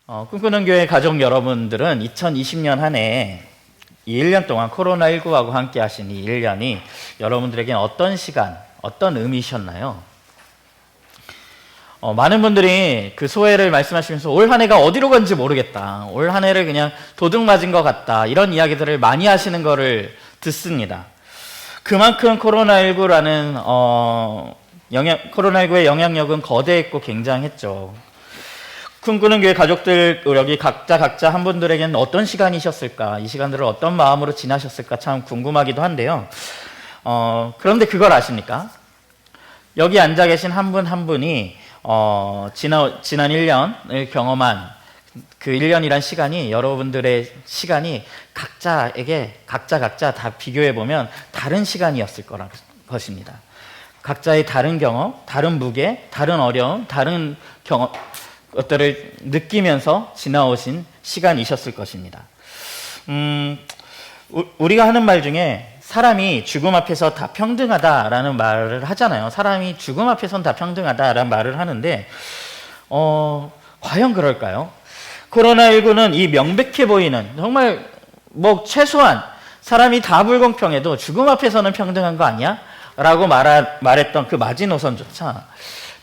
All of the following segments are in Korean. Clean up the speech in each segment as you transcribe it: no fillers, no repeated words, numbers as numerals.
꿈꾸는 교회 가족 여러분들은 2020년 한 해 이 1년 동안 코로나19하고 함께 하신 이 1년이 여러분들에게는 어떤 시간, 어떤 의미셨나요? 많은 분들이 그 소회를 말씀하시면서 올 한 해가 어디로 간지 모르겠다. 올 한 해를 그냥 도둑 맞은 것 같다. 이런 이야기들을 많이 하시는 거를 듣습니다. 그만큼 코로나19라는 코로나19의 영향력은 거대했고 굉장했죠. 꿈꾸는 교회 가족들 여기 각자 한 분들에게는 어떤 시간이셨을까, 이 시간들을 어떤 마음으로 지나셨을까 참 궁금하기도 한데요. 그런데 그걸 아십니까? 여기 앉아 계신 한 분 한 분이 지난 1년을 경험한 그 1년이란 시간이, 여러분들의 시간이 각자 다 비교해 보면 다른 시간이었을 거란 것입니다. 각자의 다른 경험, 다른 무게, 다른 어려움, 다른 경험 것들을 느끼면서 지나오신 시간이셨을 것입니다. 우리가 하는 말 중에 사람이 죽음 앞에서 다 평등하다라는 말을 하잖아요. 사람이 죽음 앞에서는 다 평등하다라는 말을 하는데 과연 그럴까요? 코로나19는 이 명백해 보이는, 정말 최소한 사람이 다 불공평해도 죽음 앞에서는 평등한 거 아니야? 라고 말했던 그 마지노선조차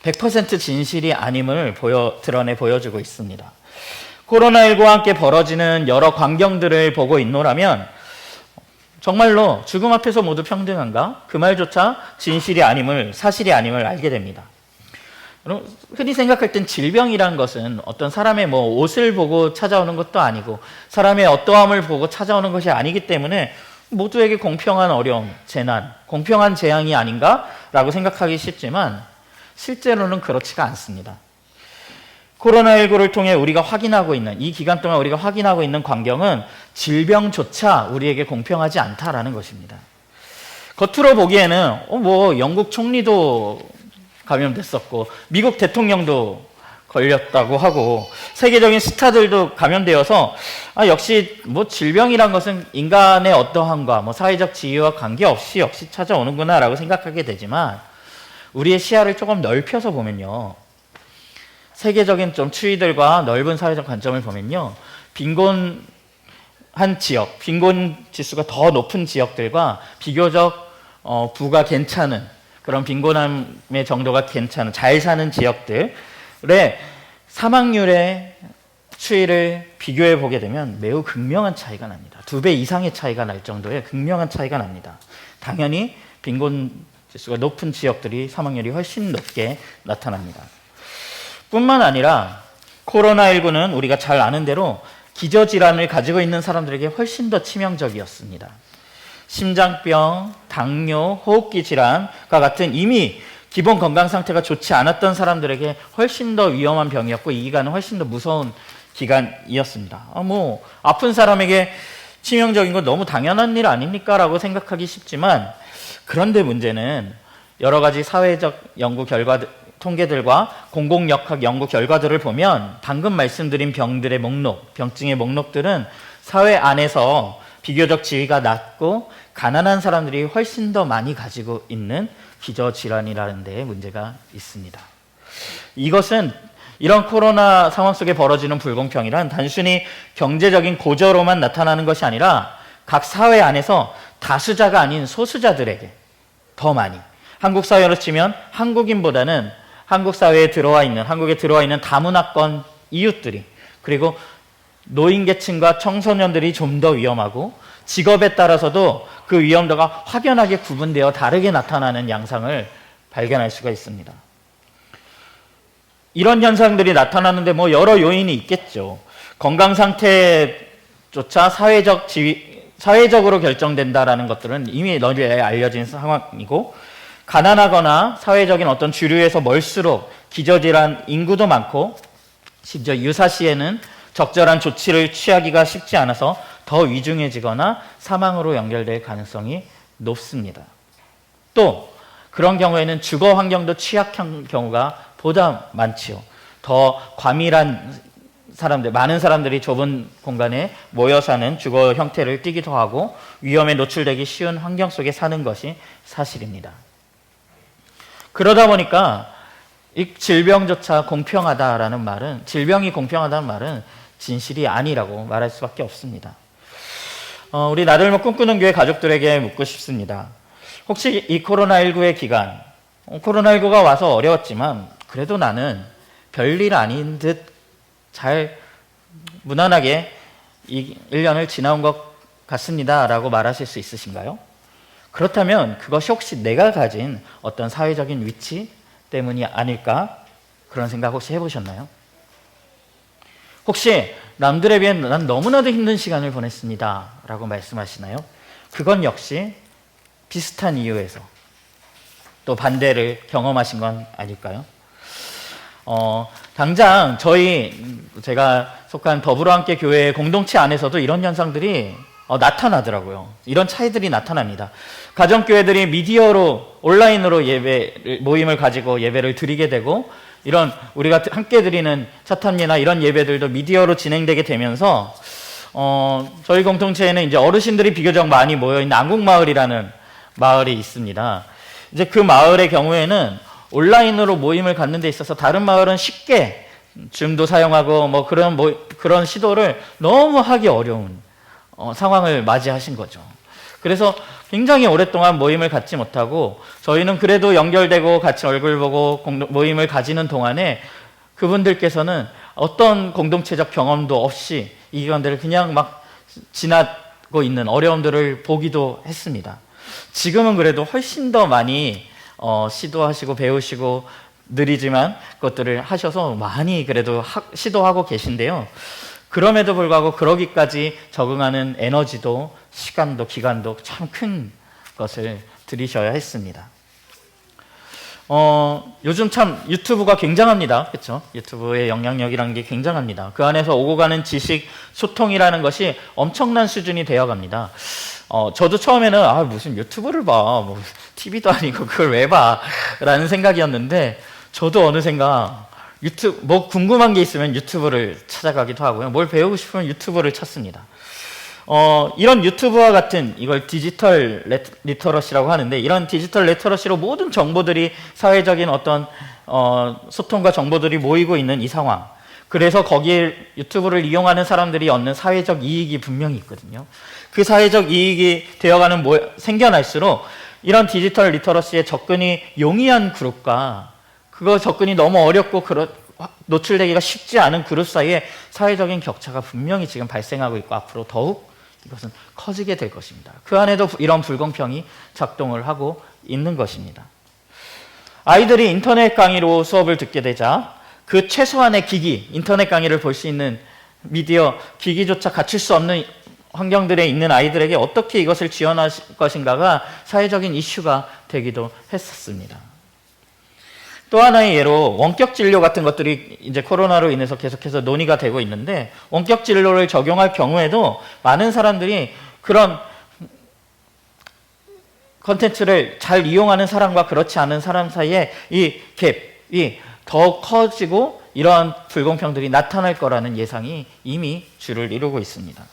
100% 진실이 아님을 드러내 보여주고 있습니다. 코로나19와 함께 벌어지는 여러 광경들을 보고 있노라면 정말로 죽음 앞에서 모두 평등한가? 그 말조차 사실이 아님을 알게 됩니다. 흔히 생각할 땐 질병이란 것은 어떤 사람의 옷을 보고 찾아오는 것도 아니고 사람의 어떠함을 보고 찾아오는 것이 아니기 때문에 모두에게 공평한 어려움, 재난, 공평한 재앙이 아닌가라고 생각하기 쉽지만 실제로는 그렇지가 않습니다. 코로나19를 통해 우리가 확인하고 있는, 이 기간 동안 우리가 확인하고 있는 광경은 질병조차 우리에게 공평하지 않다라는 것입니다. 겉으로 보기에는 영국 총리도 감염됐었고 미국 대통령도 걸렸다고 하고 세계적인 스타들도 감염되어서 역시 질병이란 것은 인간의 어떠함과 사회적 지위와 관계없이 역시 찾아오는구나라고 생각하게 되지만, 우리의 시야를 조금 넓혀서 보면요, 세계적인 추이들과 넓은 사회적 관점을 보면요, 빈곤한 지역, 빈곤 지수가 더 높은 지역들과 비교적 부가 괜찮은, 그런 빈곤함의 정도가 괜찮은 잘 사는 지역들의 사망률의 추이를 비교해 보게 되면 매우 극명한 차이가 납니다. 2배 이상의 차이가 날 정도의 극명한 차이가 납니다. 당연히 빈곤 지수가 높은 지역들이 사망률이 훨씬 높게 나타납니다. 뿐만 아니라 코로나19는 우리가 잘 아는 대로 기저질환을 가지고 있는 사람들에게 훨씬 더 치명적이었습니다. 심장병, 당뇨, 호흡기 질환과 같은 이미 기본 건강 상태가 좋지 않았던 사람들에게 훨씬 더 위험한 병이었고, 이 기간은 훨씬 더 무서운 기간이었습니다. 아픈 사람에게 치명적인 건 너무 당연한 일 아닙니까? 라고 생각하기 쉽지만, 그런데 문제는 여러 가지 사회적 연구 통계들과 공공역학 연구 결과들을 보면 방금 말씀드린 병들의 병증의 목록들은 사회 안에서 비교적 지위가 낮고 가난한 사람들이 훨씬 더 많이 가지고 있는 기저질환이라는 데에 문제가 있습니다. 이것은 이런 코로나 상황 속에 벌어지는 불공평이란 단순히 경제적인 고저로만 나타나는 것이 아니라 각 사회 안에서 다수자가 아닌 소수자들에게 더 많이, 한국 사회로 치면 한국인보다는 한국에 들어와 있는 다문화권 이웃들이, 그리고 노인계층과 청소년들이 좀 더 위험하고 직업에 따라서도 그 위험도가 확연하게 구분되어 다르게 나타나는 양상을 발견할 수가 있습니다. 이런 현상들이 나타나는데 여러 요인이 있겠죠. 건강 상태조차 사회적으로 결정된다라는 것들은 이미 널리 알려진 상황이고, 가난하거나 사회적인 어떤 주류에서 멀수록 기저질환 인구도 많고, 심지어 유사시에는 적절한 조치를 취하기가 쉽지 않아서 더 위중해지거나 사망으로 연결될 가능성이 높습니다. 또 그런 경우에는 주거 환경도 취약한 경우가 보다 많지요. 더 과밀한 많은 사람들이 좁은 공간에 모여 사는 주거 형태를 띠기도 하고 위험에 노출되기 쉬운 환경 속에 사는 것이 사실입니다. 그러다 보니까 이 질병조차 공평하다라는 말은, 질병이 공평하다는 말은 진실이 아니라고 말할 수밖에 없습니다. 우리 나들모 꿈꾸는 교회 가족들에게 묻고 싶습니다. 혹시 이 코로나19의 기간, 코로나19가 와서 어려웠지만 그래도 나는 별일 아닌 듯 잘 무난하게 이 1년을 지나온 것 같습니다 라고 말하실 수 있으신가요? 그렇다면 그것이 혹시 내가 가진 어떤 사회적인 위치 때문이 아닐까? 그런 생각 혹시 해보셨나요? 혹시 남들에 비해 난 너무나도 힘든 시간을 보냈습니다 라고 말씀하시나요? 그건 역시 비슷한 이유에서 또 반대를 경험하신 건 아닐까요? 당장 제가 속한 더불어함께 교회 공동체 안에서도 이런 현상들이 나타나더라고요. 이런 차이들이 나타납니다. 가정교회들이 미디어로, 온라인으로 모임을 가지고 예배를 드리게 되고, 이런 우리가 함께 드리는 차탐리나 이런 예배들도 미디어로 진행되게 되면서, 저희 공동체에는 이제 어르신들이 비교적 많이 모여있는 안국마을이라는 마을이 있습니다. 이제 그 마을의 경우에는 온라인으로 모임을 갖는 데 있어서 다른 마을은 쉽게 줌도 사용하고 그런 시도를 너무 하기 어려운 상황을 맞이하신 거죠. 그래서 굉장히 오랫동안 모임을 갖지 못하고, 저희는 그래도 연결되고 같이 얼굴 보고 모임을 가지는 동안에 그분들께서는 어떤 공동체적 경험도 없이 이 기간들을 그냥 막 지나고 있는 어려움들을 보기도 했습니다. 지금은 그래도 훨씬 더 많이 시도하시고 배우시고 느리지만 그것들을 하셔서 많이 그래도 시도하고 계신데요. 그럼에도 불구하고 그러기까지 적응하는 에너지도 시간도 기간도 참 큰 것을 들이셔야 했습니다. 요즘 참 유튜브가 굉장합니다. 그렇죠? 유튜브의 영향력이라는 게 굉장합니다. 그 안에서 오고 가는 지식, 소통이라는 것이 엄청난 수준이 되어갑니다. 저도 처음에는 무슨 유튜브를 봐, TV도 아니고 그걸 왜 봐? 라는 생각이었는데, 저도 어느샌가 궁금한 게 있으면 유튜브를 찾아가기도 하고요. 뭘 배우고 싶으면 유튜브를 찾습니다. 이런 유튜브와 같은, 이걸 디지털 리터러시라고 하는데, 이런 디지털 리터러시로 모든 정보들이, 사회적인 어떤 소통과 정보들이 모이고 있는 이 상황, 그래서 거기에 유튜브를 이용하는 사람들이 얻는 사회적 이익이 분명히 있거든요. 그 사회적 이익이 생겨날수록 이런 디지털 리터러시에 접근이 용이한 그룹과 그거 접근이 너무 어렵고 노출되기가 쉽지 않은 그룹 사이에 사회적인 격차가 분명히 지금 발생하고 있고, 앞으로 더욱 이것은 커지게 될 것입니다. 그 안에도 이런 불공평이 작동을 하고 있는 것입니다. 아이들이 인터넷 강의로 수업을 듣게 되자 그 최소한의 기기, 인터넷 강의를 볼 수 있는 미디어 기기조차 갖출 수 없는 환경들에 있는 아이들에게 어떻게 이것을 지원할 것인가가 사회적인 이슈가 되기도 했었습니다. 또 하나의 예로 원격 진료 같은 것들이 이제 코로나로 인해서 계속해서 논의가 되고 있는데, 원격 진료를 적용할 경우에도 많은 사람들이 그런 컨텐츠를 잘 이용하는 사람과 그렇지 않은 사람 사이에 이 갭이 더 커지고 이러한 불공평들이 나타날 거라는 예상이 이미 주를 이루고 있습니다.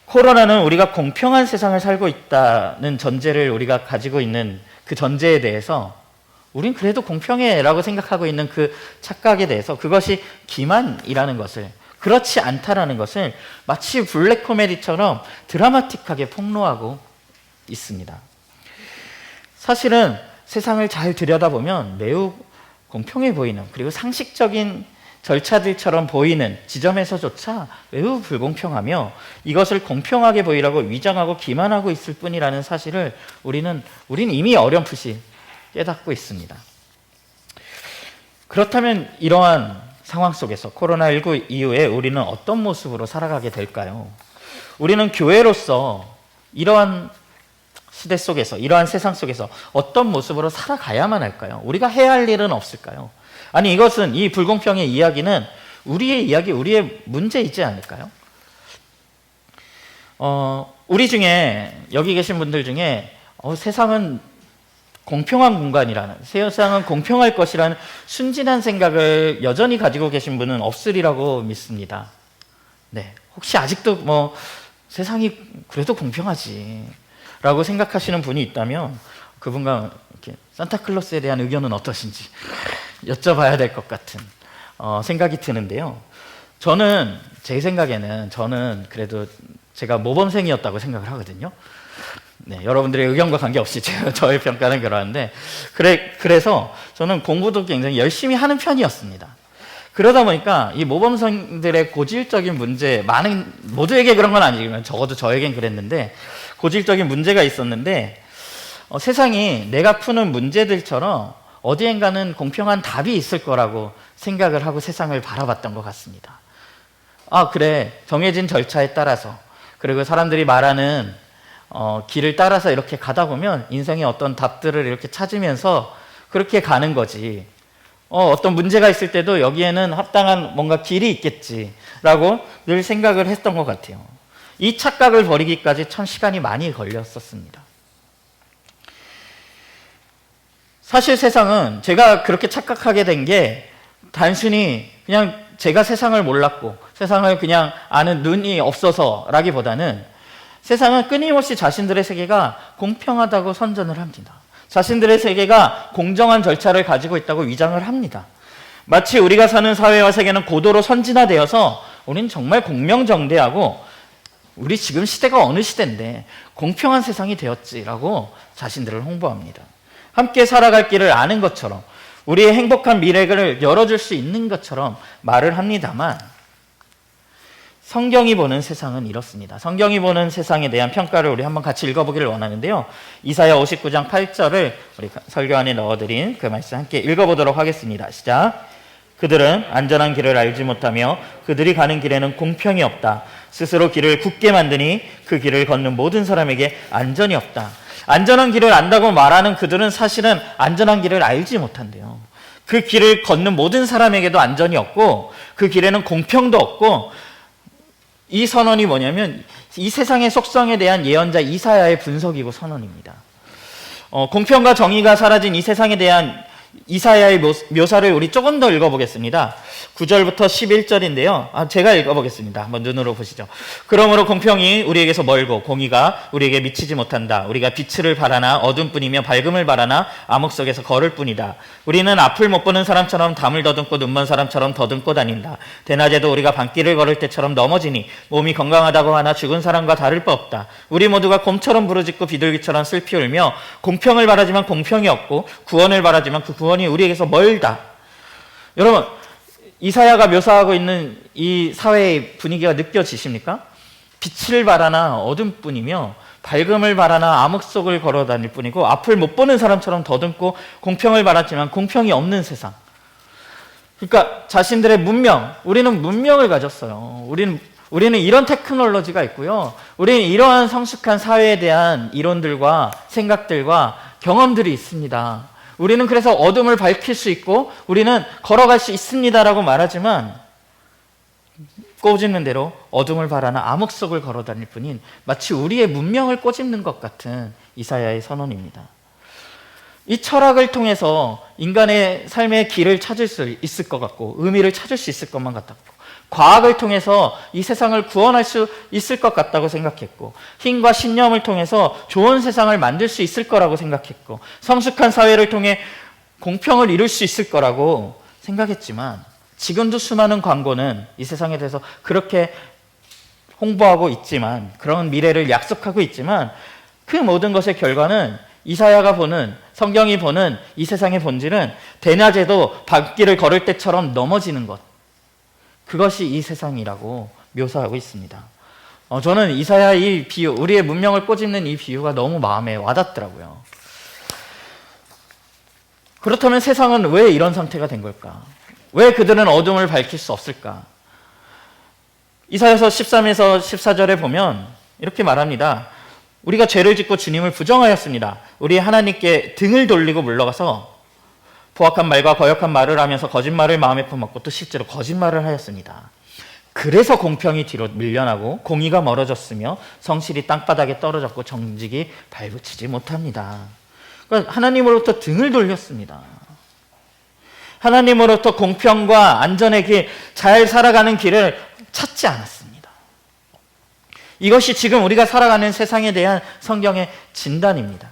코로나는 우리가 공평한 세상을 살고 있다는 전제를 우리가 가지고 있는 그 전제에 대해서 우린 그래도 공평해라고 생각하고 있는 그 착각에 대해서, 그것이 기만이라는 것을, 그렇지 않다라는 것을 마치 블랙 코미디처럼 드라마틱하게 폭로하고 있습니다. 사실은 세상을 잘 들여다보면 매우 공평해 보이는, 그리고 상식적인 절차들처럼 보이는 지점에서조차 매우 불공평하며, 이것을 공평하게 보이라고 위장하고 기만하고 있을 뿐이라는 사실을 우리는 이미 어렴풋이 깨닫고 있습니다. 그렇다면 이러한 상황 속에서 코로나19 이후에 우리는 어떤 모습으로 살아가게 될까요? 우리는 교회로서 이러한 시대 속에서, 이러한 세상 속에서 어떤 모습으로 살아가야만 할까요? 우리가 해야 할 일은 없을까요? 아니, 이 불공평의 이야기는 우리의 이야기, 우리의 문제이지 않을까요? 우리 중에, 여기 계신 분들 중에 세상은 공평한 공간이라는, 세상은 공평할 것이라는 순진한 생각을 여전히 가지고 계신 분은 없으리라고 믿습니다. 네, 혹시 아직도 세상이 그래도 공평하지 라고 생각하시는 분이 있다면 그분과 이렇게 산타클로스에 대한 의견은 어떠신지 여쭤봐야 될 것 같은 생각이 드는데요. 제 생각에는 저는 그래도 제가 모범생이었다고 생각을 하거든요. 네, 여러분들의 의견과 관계없이 저의 평가는 그러한데, 그래서 저는 공부도 굉장히 열심히 하는 편이었습니다. 그러다 보니까 이 모범생들의 고질적인 문제, 모두에게 그런 건 아니지만 적어도 저에겐 그랬는데, 고질적인 문제가 있었는데, 세상이 내가 푸는 문제들처럼 어디엔가는 공평한 답이 있을 거라고 생각을 하고 세상을 바라봤던 것 같습니다. 그래, 정해진 절차에 따라서, 그리고 사람들이 말하는 길을 따라서 이렇게 가다 보면 인생의 어떤 답들을 이렇게 찾으면서 그렇게 가는 거지. 어떤 문제가 있을 때도 여기에는 합당한 뭔가 길이 있겠지라고 늘 생각을 했던 것 같아요. 이 착각을 버리기까지 참 시간이 많이 걸렸었습니다. 사실 세상은 제가 그렇게 착각하게 된 게 단순히 그냥 제가 세상을 몰랐고 세상을 그냥 아는 눈이 없어서라기보다는 세상은 끊임없이 자신들의 세계가 공평하다고 선전을 합니다. 자신들의 세계가 공정한 절차를 가지고 있다고 위장을 합니다. 마치 우리가 사는 사회와 세계는 고도로 선진화되어서 우린 정말 공명정대하고 우리 지금 시대가 어느 시대인데 공평한 세상이 되었지라고 자신들을 홍보합니다. 함께 살아갈 길을 아는 것처럼 우리의 행복한 미래를 열어줄 수 있는 것처럼 말을 합니다만 성경이 보는 세상은 이렇습니다. 성경이 보는 세상에 대한 평가를 우리 한번 같이 읽어보기를 원하는데요. 이사야 59장 8절을 우리 설교 안에 넣어드린 그 말씀 함께 읽어보도록 하겠습니다. 시작. 그들은 안전한 길을 알지 못하며 그들이 가는 길에는 공평이 없다. 스스로 길을 굳게 만드니 그 길을 걷는 모든 사람에게 안전이 없다. 안전한 길을 안다고 말하는 그들은 사실은 안전한 길을 알지 못한대요. 그 길을 걷는 모든 사람에게도 안전이 없고 그 길에는 공평도 없고 이 선언이 뭐냐면 이 세상의 속성에 대한 예언자 이사야의 분석이고 선언입니다. 공평과 정의가 사라진 이 세상에 대한 이사야의 묘사를 우리 조금 더 읽어보겠습니다. 9절부터 11절인데요. 제가 읽어보겠습니다. 한번 눈으로 보시죠. 그러므로 공평이 우리에게서 멀고 공의가 우리에게 미치지 못한다. 우리가 빛을 바라나 어둠뿐이며 밝음을 바라나 암흑 속에서 걸을 뿐이다. 우리는 앞을 못 보는 사람처럼 담을 더듬고 눈먼 사람처럼 더듬고 다닌다. 대낮에도 우리가 밤길을 걸을 때처럼 넘어지니 몸이 건강하다고 하나 죽은 사람과 다를 바 없다. 우리 모두가 곰처럼 부르짖고 비둘기처럼 슬피 울며 공평을 바라지만 공평이 없고 구원을 바라지만 그 구원이 우리에게서 멀다. 여러분, 이사야가 묘사하고 있는 이 사회의 분위기가 느껴지십니까? 빛을 바라나 어둠뿐이며 밝음을 바라나 암흑 속을 걸어 다닐 뿐이고 앞을 못 보는 사람처럼 더듬고 공평을 바랐지만 공평이 없는 세상. 그러니까 자신들의 문명, 우리는 문명을 가졌어요. 우리는 이런 테크놀로지가 있고요. 우리는 이러한 성숙한 사회에 대한 이론들과 생각들과 경험들이 있습니다. 우리는 그래서 어둠을 밝힐 수 있고 우리는 걸어갈 수 있습니다라고 말하지만 꼬집는 대로 어둠을 바라나 암흑 속을 걸어 다닐 뿐인 마치 우리의 문명을 꼬집는 것 같은 이사야의 선언입니다. 이 철학을 통해서 인간의 삶의 길을 찾을 수 있을 것 같고 의미를 찾을 수 있을 것만 같았고 과학을 통해서 이 세상을 구원할 수 있을 것 같다고 생각했고 힘과 신념을 통해서 좋은 세상을 만들 수 있을 거라고 생각했고 성숙한 사회를 통해 공평을 이룰 수 있을 거라고 생각했지만 지금도 수많은 광고는 이 세상에 대해서 그렇게 홍보하고 있지만 그런 미래를 약속하고 있지만 그 모든 것의 결과는 이사야가 보는 성경이 보는 이 세상의 본질은 대낮에도 밤길을 걸을 때처럼 넘어지는 것 그것이 이 세상이라고 묘사하고 있습니다. 저는 이사야 이 비유, 우리의 문명을 꼬집는 이 비유가 너무 마음에 와닿더라고요. 그렇다면 세상은 왜 이런 상태가 된 걸까? 왜 그들은 어둠을 밝힐 수 없을까? 이사야서 13에서 14절에 보면 이렇게 말합니다. 우리가 죄를 짓고 주님을 부정하였습니다. 우리 하나님께 등을 돌리고 물러가서 포악한 말과 거역한 말을 하면서 거짓말을 마음에 품었고 또 실제로 거짓말을 하였습니다. 그래서 공평이 뒤로 밀려나고 공의가 멀어졌으며 성실이 땅바닥에 떨어졌고 정직이 발붙이지 못합니다. 그러니까 하나님으로부터 등을 돌렸습니다. 하나님으로부터 공평과 안전의 길, 잘 살아가는 길을 찾지 않았습니다. 이것이 지금 우리가 살아가는 세상에 대한 성경의 진단입니다.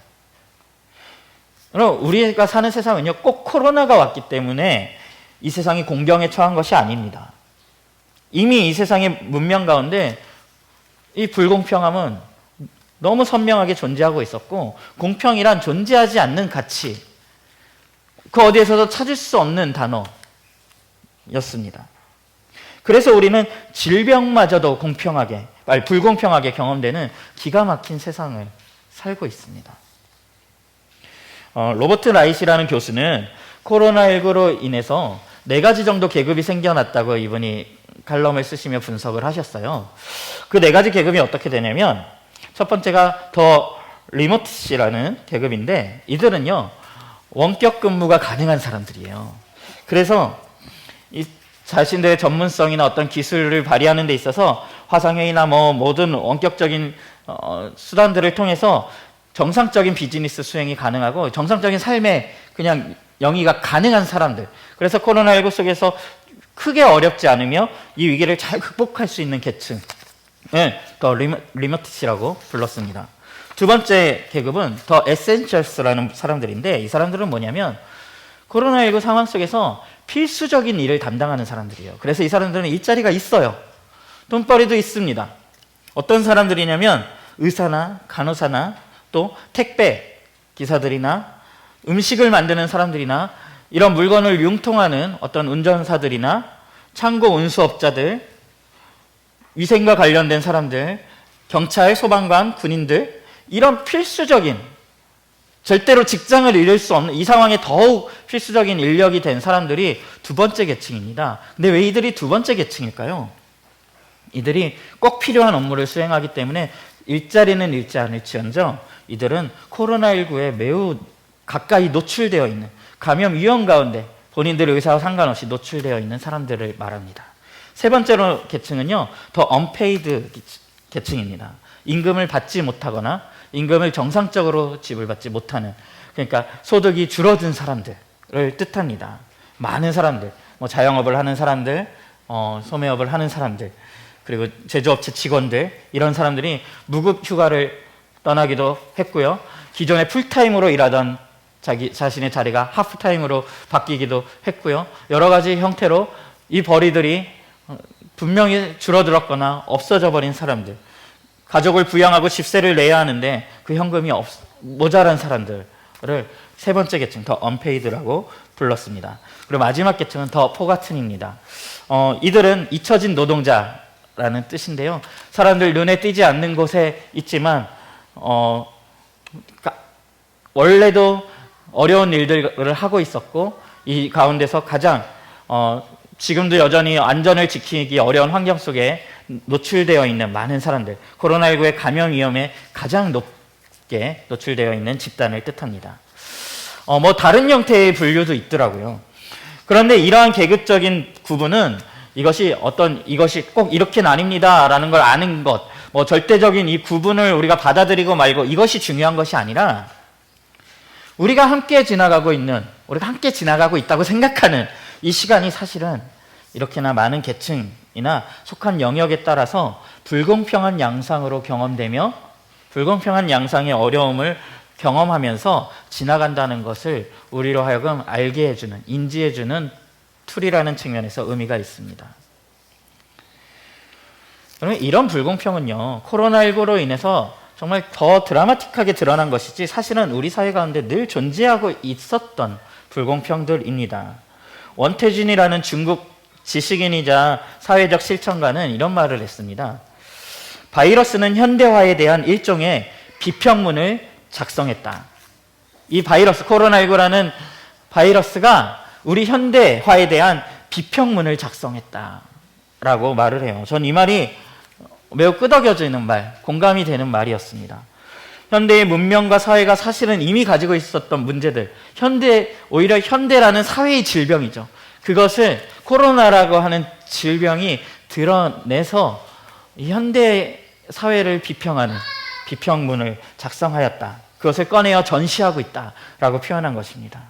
그럼 우리가 사는 세상은요, 꼭 코로나가 왔기 때문에 이 세상이 공경에 처한 것이 아닙니다. 이미 이 세상의 문명 가운데 이 불공평함은 너무 선명하게 존재하고 있었고, 공평이란 존재하지 않는 가치, 그 어디에서도 찾을 수 없는 단어였습니다. 그래서 우리는 질병마저도 불공평하게 경험되는 기가 막힌 세상을 살고 있습니다. 로버트 라이시라는 교수는 코로나19로 인해서 4가지 정도 계급이 생겨났다고 이분이 칼럼을 쓰시며 분석을 하셨어요. 그 4가지 계급이 어떻게 되냐면, 첫 번째가 더 리모트시라는 계급인데, 이들은요 원격 근무가 가능한 사람들이에요. 그래서 이 자신들의 전문성이나 어떤 기술을 발휘하는 데 있어서 화상회의나 모든 원격적인 수단들을 통해서 정상적인 비즈니스 수행이 가능하고 정상적인 삶에 그냥 영위가 가능한 사람들. 그래서 코로나19 속에서 크게 어렵지 않으며 이 위기를 잘 극복할 수 있는 계층을 더 리모트시라고 불렀습니다. 두 번째 계급은 더 에센셜스라는 사람들인데, 이 사람들은 뭐냐면 코로나19 상황 속에서 필수적인 일을 담당하는 사람들이에요. 그래서 이 사람들은 일자리가 있어요. 돈벌이도 있습니다. 어떤 사람들이냐면 의사나 간호사나 또 택배 기사들이나 음식을 만드는 사람들이나 이런 물건을 융통하는 어떤 운전사들이나 창고 운수업자들, 위생과 관련된 사람들, 경찰, 소방관, 군인들, 이런 필수적인, 절대로 직장을 잃을 수 없는, 이 상황에 더욱 필수적인 인력이 된 사람들이 두 번째 계층입니다. 근데 왜 이들이 두 번째 계층일까요? 이들이 꼭 필요한 업무를 수행하기 때문에 일자리는 잃지 않을지언정 이들은 코로나19에 매우 가까이 노출되어 있는, 감염 위험 가운데 본인들의 의사와 상관없이 노출되어 있는 사람들을 말합니다. 세 번째로 계층은요, 더 unpaid 계층입니다. 임금을 받지 못하거나 임금을 정상적으로 지불받지 못하는, 그러니까 소득이 줄어든 사람들을 뜻합니다. 많은 사람들, 자영업을 하는 사람들, 소매업을 하는 사람들, 그리고 제조업체 직원들, 이런 사람들이 무급 휴가를 떠나기도 했고요. 기존에 풀타임으로 일하던 자신의 자리가 하프타임으로 바뀌기도 했고요. 여러 가지 형태로 이 벌이들이 분명히 줄어들었거나 없어져 버린 사람들, 가족을 부양하고 집세를 내야 하는데 그 현금이 모자란 사람들을 세 번째 계층, 더 unpaid라고 불렀습니다. 그리고 마지막 계층은 더 포가튼입니다. 이들은 잊혀진 노동자라는 뜻인데요. 사람들 눈에 띄지 않는 곳에 있지만 원래도 어려운 일들을 하고 있었고, 이 가운데서 가장 지금도 여전히 안전을 지키기 어려운 환경 속에 노출되어 있는 많은 사람들, 코로나19의 감염 위험에 가장 높게 노출되어 있는 집단을 뜻합니다. 다른 형태의 분류도 있더라고요. 그런데 이러한 계급적인 구분은 이것이 꼭 이렇게 나뉩니다라는 걸 아는 것, 절대적인 이 구분을 우리가 받아들이고 말고 이것이 중요한 것이 아니라, 우리가 함께 지나가고 있다고 생각하는 이 시간이 사실은 이렇게나 많은 계층이나 속한 영역에 따라서 불공평한 양상으로 경험되며 불공평한 양상의 어려움을 경험하면서 지나간다는 것을 우리로 하여금 알게 해주는, 인지해주는 툴이라는 측면에서 의미가 있습니다. 그러면 이런 불공평은요, 코로나19로 인해서 정말 더 드라마틱하게 드러난 것이지 사실은 우리 사회 가운데 늘 존재하고 있었던 불공평들입니다. 원태진이라는 중국 지식인이자 사회적 실천가는 이런 말을 했습니다. 바이러스는 현대화에 대한 일종의 비평문을 작성했다. 이 바이러스, 코로나19라는 바이러스가 우리 현대화에 대한 비평문을 작성했다라고 말을 해요. 전 이 말이 매우 끄덕여지는 말, 공감이 되는 말이었습니다. 현대의 문명과 사회가 사실은 이미 가지고 있었던 문제들, 오히려 현대라는 사회의 질병이죠. 그것을 코로나라고 하는 질병이 드러내서 현대 사회를 비평하는 비평문을 작성하였다. 그것을 꺼내어 전시하고 있다라고 표현한 것입니다.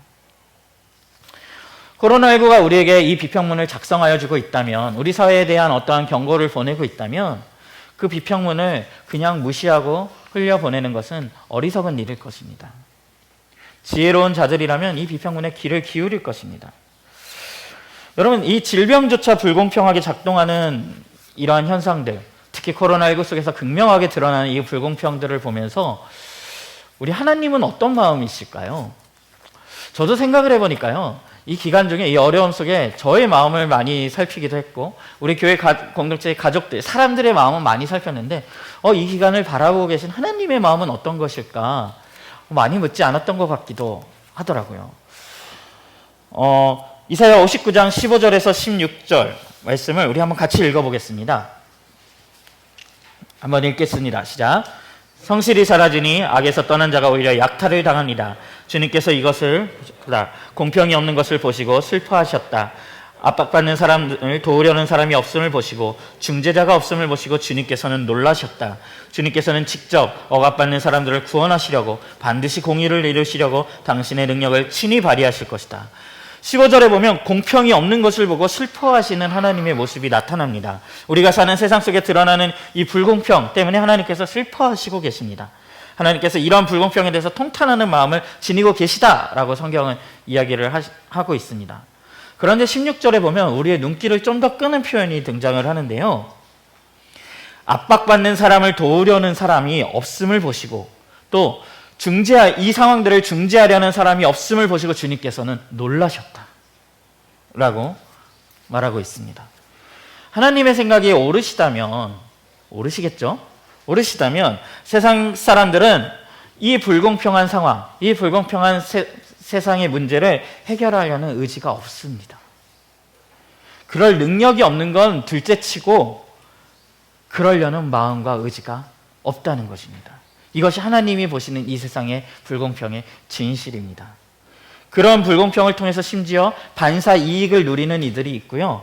코로나19가 우리에게 이 비평문을 작성하여 주고 있다면, 우리 사회에 대한 어떠한 경고를 보내고 있다면 그 비평문을 그냥 무시하고 흘려보내는 것은 어리석은 일일 것입니다. 지혜로운 자들이라면 이 비평문에 귀를 기울일 것입니다. 여러분, 이 질병조차 불공평하게 작동하는 이러한 현상들, 특히 코로나19 속에서 극명하게 드러나는 이 불공평들을 보면서 우리 하나님은 어떤 마음이실까요? 저도 생각을 해보니까요, 이 기간 중에 이 어려움 속에 저의 마음을 많이 살피기도 했고, 우리 교회 공동체의 가족들, 사람들의 마음은 많이 살폈는데, 이 기간을 바라보고 계신 하나님의 마음은 어떤 것일까? 많이 묻지 않았던 것 같기도 하더라고요. 이사야 59장 15절에서 16절 말씀을 우리 한번 같이 읽어보겠습니다. 한번 읽겠습니다. 시작. 성실히 사라지니 악에서 떠난 자가 오히려 약탈을 당합니다. 주님께서 이것을 공평이 없는 것을 보시고 슬퍼하셨다. 압박받는 사람을 도우려는 사람이 없음을 보시고 중재자가 없음을 보시고 주님께서는 놀라셨다. 주님께서는 직접 억압받는 사람들을 구원하시려고 반드시 공의를 이루시려고 당신의 능력을 친히 발휘하실 것이다. 15절에 보면 공평이 없는 것을 보고 슬퍼하시는 하나님의 모습이 나타납니다. 우리가 사는 세상 속에 드러나는 이 불공평 때문에 하나님께서 슬퍼하시고 계십니다. 하나님께서 이러한 불공평에 대해서 통탄하는 마음을 지니고 계시다라고 성경은 이야기를 하고 있습니다. 그런데 16절에 보면 우리의 눈길을 좀 더 끄는 표현이 등장을 하는데요. 압박받는 사람을 도우려는 사람이 없음을 보시고 또 이 상황들을 중재하려는 사람이 없음을 보시고 주님께서는 놀라셨다 라고 말하고 있습니다. 하나님의 생각이 오르시겠죠? 오르시다면 세상 사람들은 이 불공평한 상황, 이 불공평한 세상의 문제를 해결하려는 의지가 없습니다. 그럴 능력이 없는 건 둘째치고 그러려는 마음과 의지가 없다는 것입니다. 이것이 하나님이 보시는 이 세상의 불공평의 진실입니다. 그런 불공평을 통해서 심지어 반사 이익을 누리는 이들이 있고요.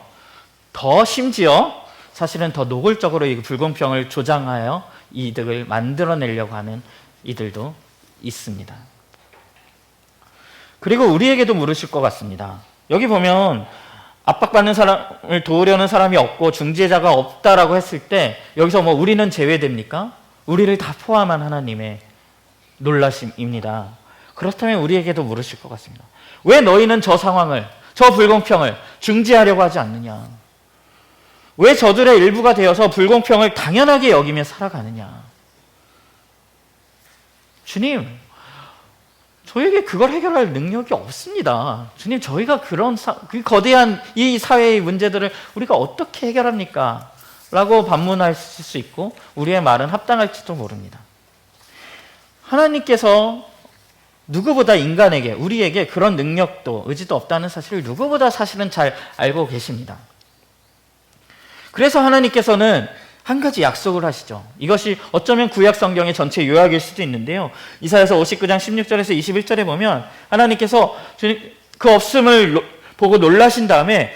더 심지어 사실은 더 노골적으로 이 불공평을 조장하여 이득을 만들어내려고 하는 이들도 있습니다. 그리고 우리에게도 물으실 것 같습니다. 여기 보면 압박받는 사람을 도우려는 사람이 없고 중재자가 없다라고 했을 때 여기서 우리는 제외됩니까? 우리를 다 포함한 하나님의 놀라심입니다. 그렇다면 우리에게도 물으실 것 같습니다. 왜 너희는 저 상황을, 저 불공평을 중재하려고 하지 않느냐? 왜 저들의 일부가 되어서 불공평을 당연하게 여기며 살아가느냐? 주님, 저에게 그걸 해결할 능력이 없습니다. 주님, 저희가 그 거대한 이 사회의 문제들을 우리가 어떻게 해결합니까? 라고 반문하실 수 있고 우리의 말은 합당할지도 모릅니다. 하나님께서 누구보다 인간에게, 우리에게 그런 능력도 의지도 없다는 사실을 누구보다 사실은 잘 알고 계십니다. 그래서 하나님께서는 한 가지 약속을 하시죠. 이것이 어쩌면 구약 성경의 전체 요약일 수도 있는데요. 이사야서 59장 16절에서 21절에 보면 하나님께서 그 없음을 보고 놀라신 다음에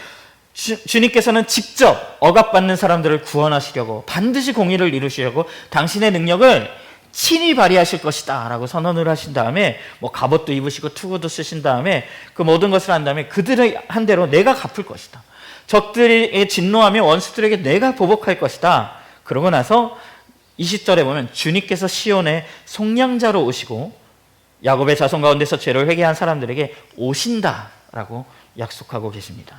주님께서는 직접 억압받는 사람들을 구원하시려고 반드시 공의를 이루시려고 당신의 능력을 친히 발휘하실 것이다 라고 선언을 하신 다음에 갑옷도 입으시고 투구도 쓰신 다음에 그 모든 것을 한 다음에 그들의 한 대로 내가 갚을 것이다. 적들에게 진노하며 원수들에게 내가 보복할 것이다. 그러고 나서 20절에 보면 주님께서 시온의 속량자로 오시고 야곱의 자손 가운데서 죄를 회개한 사람들에게 오신다라고 약속하고 계십니다.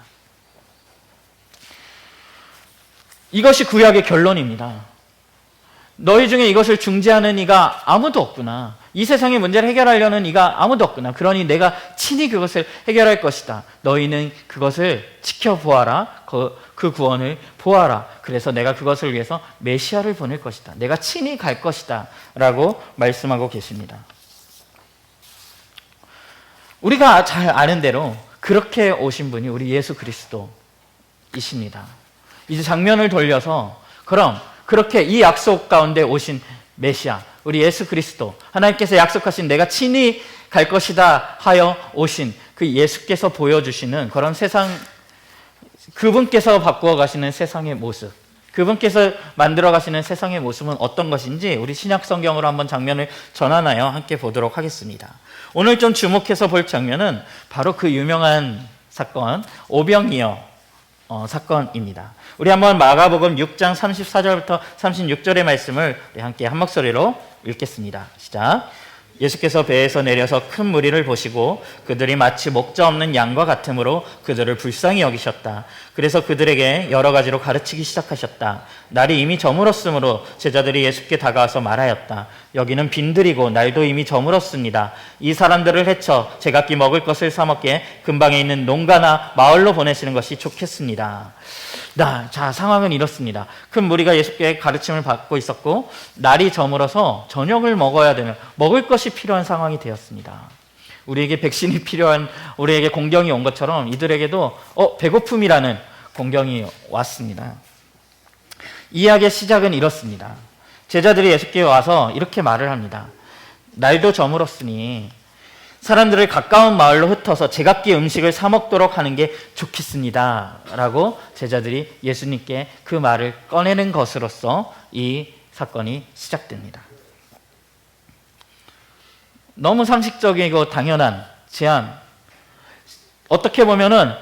이것이 구약의 결론입니다. 너희 중에 이것을 중재하는 이가 아무도 없구나. 이 세상의 문제를 해결하려는 이가 아무도 없구나. 그러니 내가 친히 그것을 해결할 것이다. 너희는 그것을 지켜보아라. 그 구원을 보아라. 그래서 내가 그것을 위해서 메시아를 보낼 것이다. 내가 친히 갈 것이다. 라고 말씀하고 계십니다. 우리가 잘 아는 대로 그렇게 오신 분이 우리 예수 그리스도이십니다. 이제 장면을 돌려서 그럼 그렇게 이 약속 가운데 오신 메시아, 우리 예수 그리스도, 하나님께서 약속하신 내가 친히 갈 것이다 하여 오신 그 예수께서 보여주시는 그런 세상, 그분께서 바꾸어 가시는 세상의 모습, 그분께서 만들어 가시는 세상의 모습은 어떤 것인지 우리 신약 성경으로 한번 장면을 전환하여 함께 보도록 하겠습니다. 오늘 좀 주목해서 볼 장면은 바로 그 유명한 사건, 오병이어 사건입니다. 우리 한번 마가복음 6장 34절부터 36절의 말씀을 우리 함께 한 목소리로 읽겠습니다. 시작. 예수께서 배에서 내려서 큰 무리를 보시고 그들이 마치 목자 없는 양과 같으므로 그들을 불쌍히 여기셨다. 그래서 그들에게 여러 가지로 가르치기 시작하셨다. 날이 이미 저물었으므로 제자들이 예수께 다가와서 말하였다. 여기는 빈들이고 날도 이미 저물었습니다. 이 사람들을 해쳐 제각기 먹을 것을 사 먹게 근방에 있는 농가나 마을로 보내시는 것이 좋겠습니다. 자, 상황은 이렇습니다. 큰 무리가 예수께 가르침을 받고 있었고 날이 저물어서 저녁을 먹어야 되는, 먹을 것이 필요한 상황이 되었습니다. 우리에게 백신이 필요한, 우리에게 공경이 온 것처럼 이들에게도 배고픔이라는 공경이 왔습니다. 이야기의 시작은 이렇습니다. 제자들이 예수께 와서 이렇게 말을 합니다. 날도 저물었으니 사람들을 가까운 마을로 흩어서 제각기 음식을 사 먹도록 하는 게 좋겠습니다. 라고 제자들이 예수님께 그 말을 꺼내는 것으로서 이 사건이 시작됩니다. 너무 상식적이고 당연한 제안. 어떻게 보면은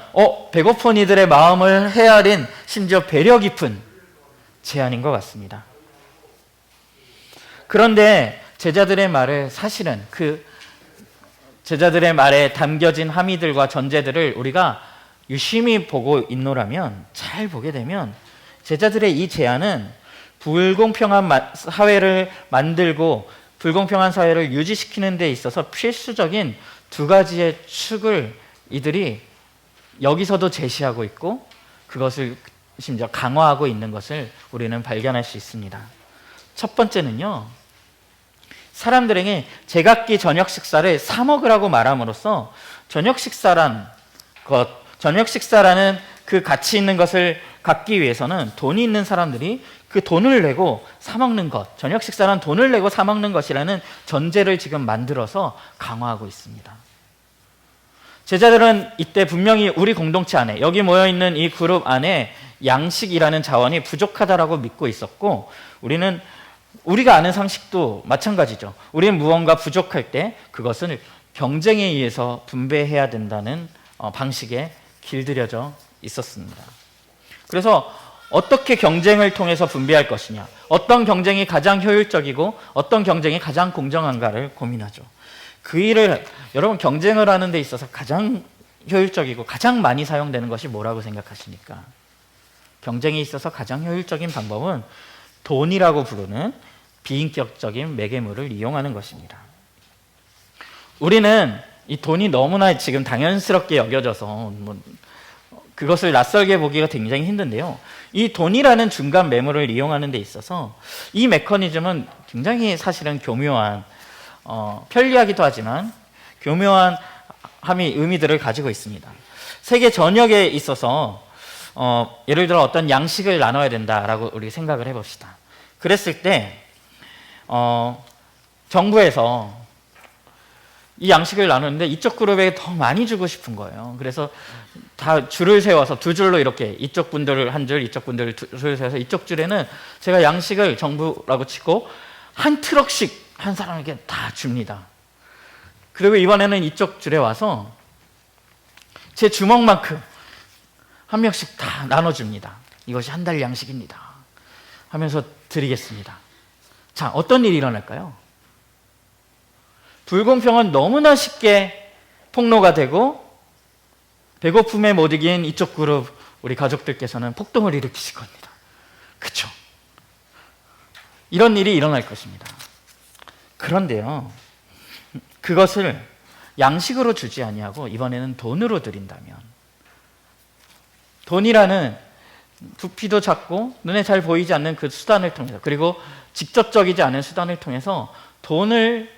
배고픈 이들의 마음을 헤아린 심지어 배려 깊은 제안인 것 같습니다. 그런데 제자들의 말을 사실은 제자들의 말에 담겨진 함의들과 전제들을 우리가 유심히 보고 있노라면, 잘 보게 되면 제자들의 이 제안은 불공평한 사회를 만들고 불공평한 사회를 유지시키는 데 있어서 필수적인 두 가지의 축을 이들이 여기서도 제시하고 있고 그것을 심지어 강화하고 있는 것을 우리는 발견할 수 있습니다. 첫 번째는요, 사람들에게 제각기 저녁 식사를 사 먹으라고 말함으로써 저녁 식사라는 그 가치 있는 것을 갖기 위해서는 돈이 있는 사람들이 그 돈을 내고 사 먹는 것, 저녁 식사란 돈을 내고 사 먹는 것이라는 전제를 지금 만들어서 강화하고 있습니다. 제자들은 이때 분명히 우리 공동체 안에, 여기 모여있는 이 그룹 안에 양식이라는 자원이 부족하다라고 믿고 있었고, 우리가 아는 상식도 마찬가지죠. 우리는 무언가 부족할 때 그것을 경쟁에 의해서 분배해야 된다는 방식에 길들여져 있었습니다. 그래서 어떻게 경쟁을 통해서 분배할 것이냐, 어떤 경쟁이 가장 효율적이고 어떤 경쟁이 가장 공정한가를 고민하죠. 그 일을, 여러분, 경쟁을 하는 데 있어서 가장 효율적이고 가장 많이 사용되는 것이 뭐라고 생각하십니까? 경쟁에 있어서 가장 효율적인 방법은 돈이라고 부르는 비인격적인 매개물을 이용하는 것입니다. 우리는 이 돈이 너무나 지금 당연스럽게 여겨져서 그것을 낯설게 보기가 굉장히 힘든데요. 이 돈이라는 중간 매물을 이용하는 데 있어서 이 메커니즘은 굉장히 사실은 교묘한, 편리하기도 하지만 교묘한 의미들을 가지고 있습니다. 세계 전역에 있어서 예를 들어 어떤 양식을 나눠야 된다라고 우리 생각을 해봅시다. 그랬을 때 정부에서 이 양식을 나누는데 이쪽 그룹에게 더 많이 주고 싶은 거예요. 그래서 다 줄을 세워서 두 줄로 이렇게 이쪽 분들을 한 줄, 이쪽 분들을 줄을 세워서 이쪽 줄에는 제가 양식을 정부라고 치고 한 트럭씩 한 사람에게 다 줍니다. 그리고 이번에는 이쪽 줄에 와서 제 주먹만큼 한 명씩 다 나눠줍니다. 이것이 한 달 양식입니다 하면서 드리겠습니다. 자, 어떤 일이 일어날까요? 불공평은 너무나 쉽게 폭로가 되고 배고픔에 못 이긴 이쪽 그룹, 우리 가족들께서는 폭동을 일으키실 겁니다. 그렇죠? 이런 일이 일어날 것입니다. 그런데요, 그것을 양식으로 주지 아니하고 이번에는 돈으로 드린다면, 돈이라는 부피도 작고 눈에 잘 보이지 않는 그 수단을 통해서, 그리고 직접적이지 않은 수단을 통해서 돈을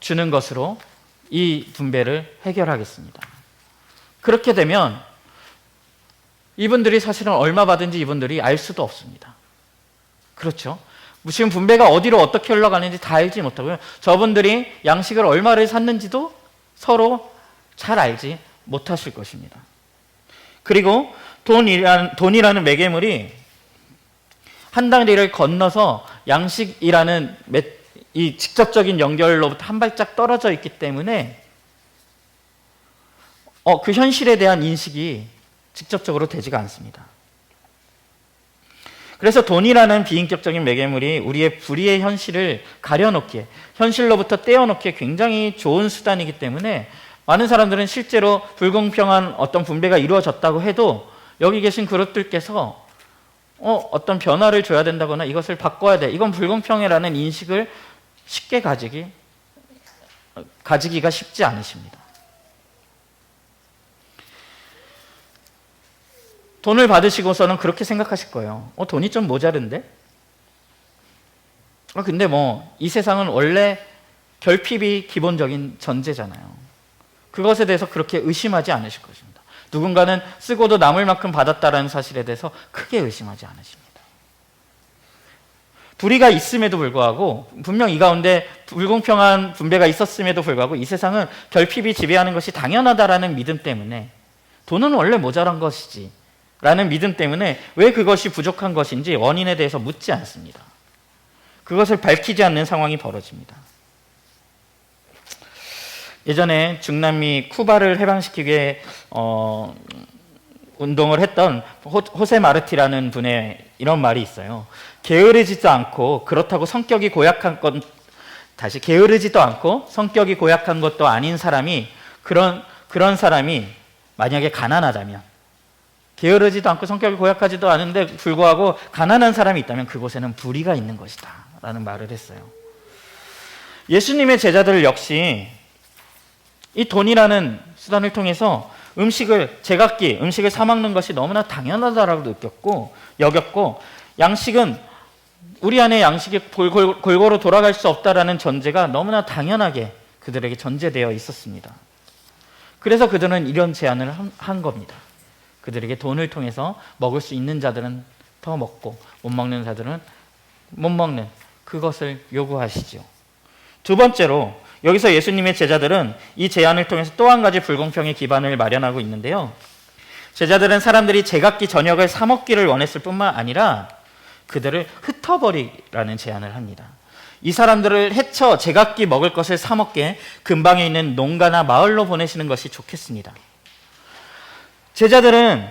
주는 것으로 이 분배를 해결하겠습니다. 그렇게 되면 이분들이 사실은 얼마 받은지 이분들이 알 수도 없습니다. 그렇죠? 지금 분배가 어디로 어떻게 흘러가는지 다 알지 못하고요, 저분들이 양식을 얼마를 샀는지도 서로 잘 알지 못하실 것입니다. 그리고 돈이라는 매개물이 한 단계를 건너서 양식이라는 이 직접적인 연결로부터 한 발짝 떨어져 있기 때문에 그 현실에 대한 인식이 직접적으로 되지가 않습니다. 그래서 돈이라는 비인격적인 매개물이 우리의 불의의 현실을 가려놓기에, 현실로부터 떼어놓기에 굉장히 좋은 수단이기 때문에 많은 사람들은 실제로 불공평한 어떤 분배가 이루어졌다고 해도 여기 계신 그룹들께서 어떤 변화를 줘야 된다거나 이것을 바꿔야 돼, 이건 불공평해라는 인식을 쉽게 가지기가 쉽지 않으십니다. 돈을 받으시고서는 그렇게 생각하실 거예요. 돈이 좀 모자른데? 근데 이 세상은 원래 결핍이 기본적인 전제잖아요. 그것에 대해서 그렇게 의심하지 않으실 것입니다. 누군가는 쓰고도 남을 만큼 받았다라는 사실에 대해서 크게 의심하지 않으십니다. 불의가 있음에도 불구하고, 분명 이 가운데 불공평한 분배가 있었음에도 불구하고 이 세상은 결핍이 지배하는 것이 당연하다라는 믿음 때문에, 돈은 원래 모자란 것이지 라는 믿음 때문에 왜 그것이 부족한 것인지 원인에 대해서 묻지 않습니다. 그것을 밝히지 않는 상황이 벌어집니다. 예전에 중남미 쿠바를 해방시키기 위해 운동을 했던 호세 마르티라는 분의 이런 말이 있어요. 게으르지도 않고 그렇다고 성격이 고약한 게으르지도 않고 성격이 고약한 것도 아닌 사람이, 그런 사람이 만약에 가난하다면, 게으르지도 않고 성격이 고약하지도 않은데 불구하고 가난한 사람이 있다면 그곳에는 불의가 있는 것이다 라는 말을 했어요. 예수님의 제자들 역시 이 돈이라는 수단을 통해서 제각기 음식을 사 먹는 것이 너무나 당연하다라고 여겼고, 양식은 우리 안에 양식이 골고루 돌아갈 수 없다라는 전제가 너무나 당연하게 그들에게 전제되어 있었습니다. 그래서 그들은 이런 제안을 한 겁니다. 그들에게 돈을 통해서 먹을 수 있는 자들은 더 먹고 못 먹는 자들은 못 먹는 그것을 요구하시죠. 두 번째로, 여기서 예수님의 제자들은 이 제안을 통해서 또 한 가지 불공평의 기반을 마련하고 있는데요. 제자들은 사람들이 제각기 저녁을 사 먹기를 원했을 뿐만 아니라 그들을 흩어버리라는 제안을 합니다. 이 사람들을 해쳐 제각기 먹을 것을 사 먹게 근방에 있는 농가나 마을로 보내시는 것이 좋겠습니다. 제자들은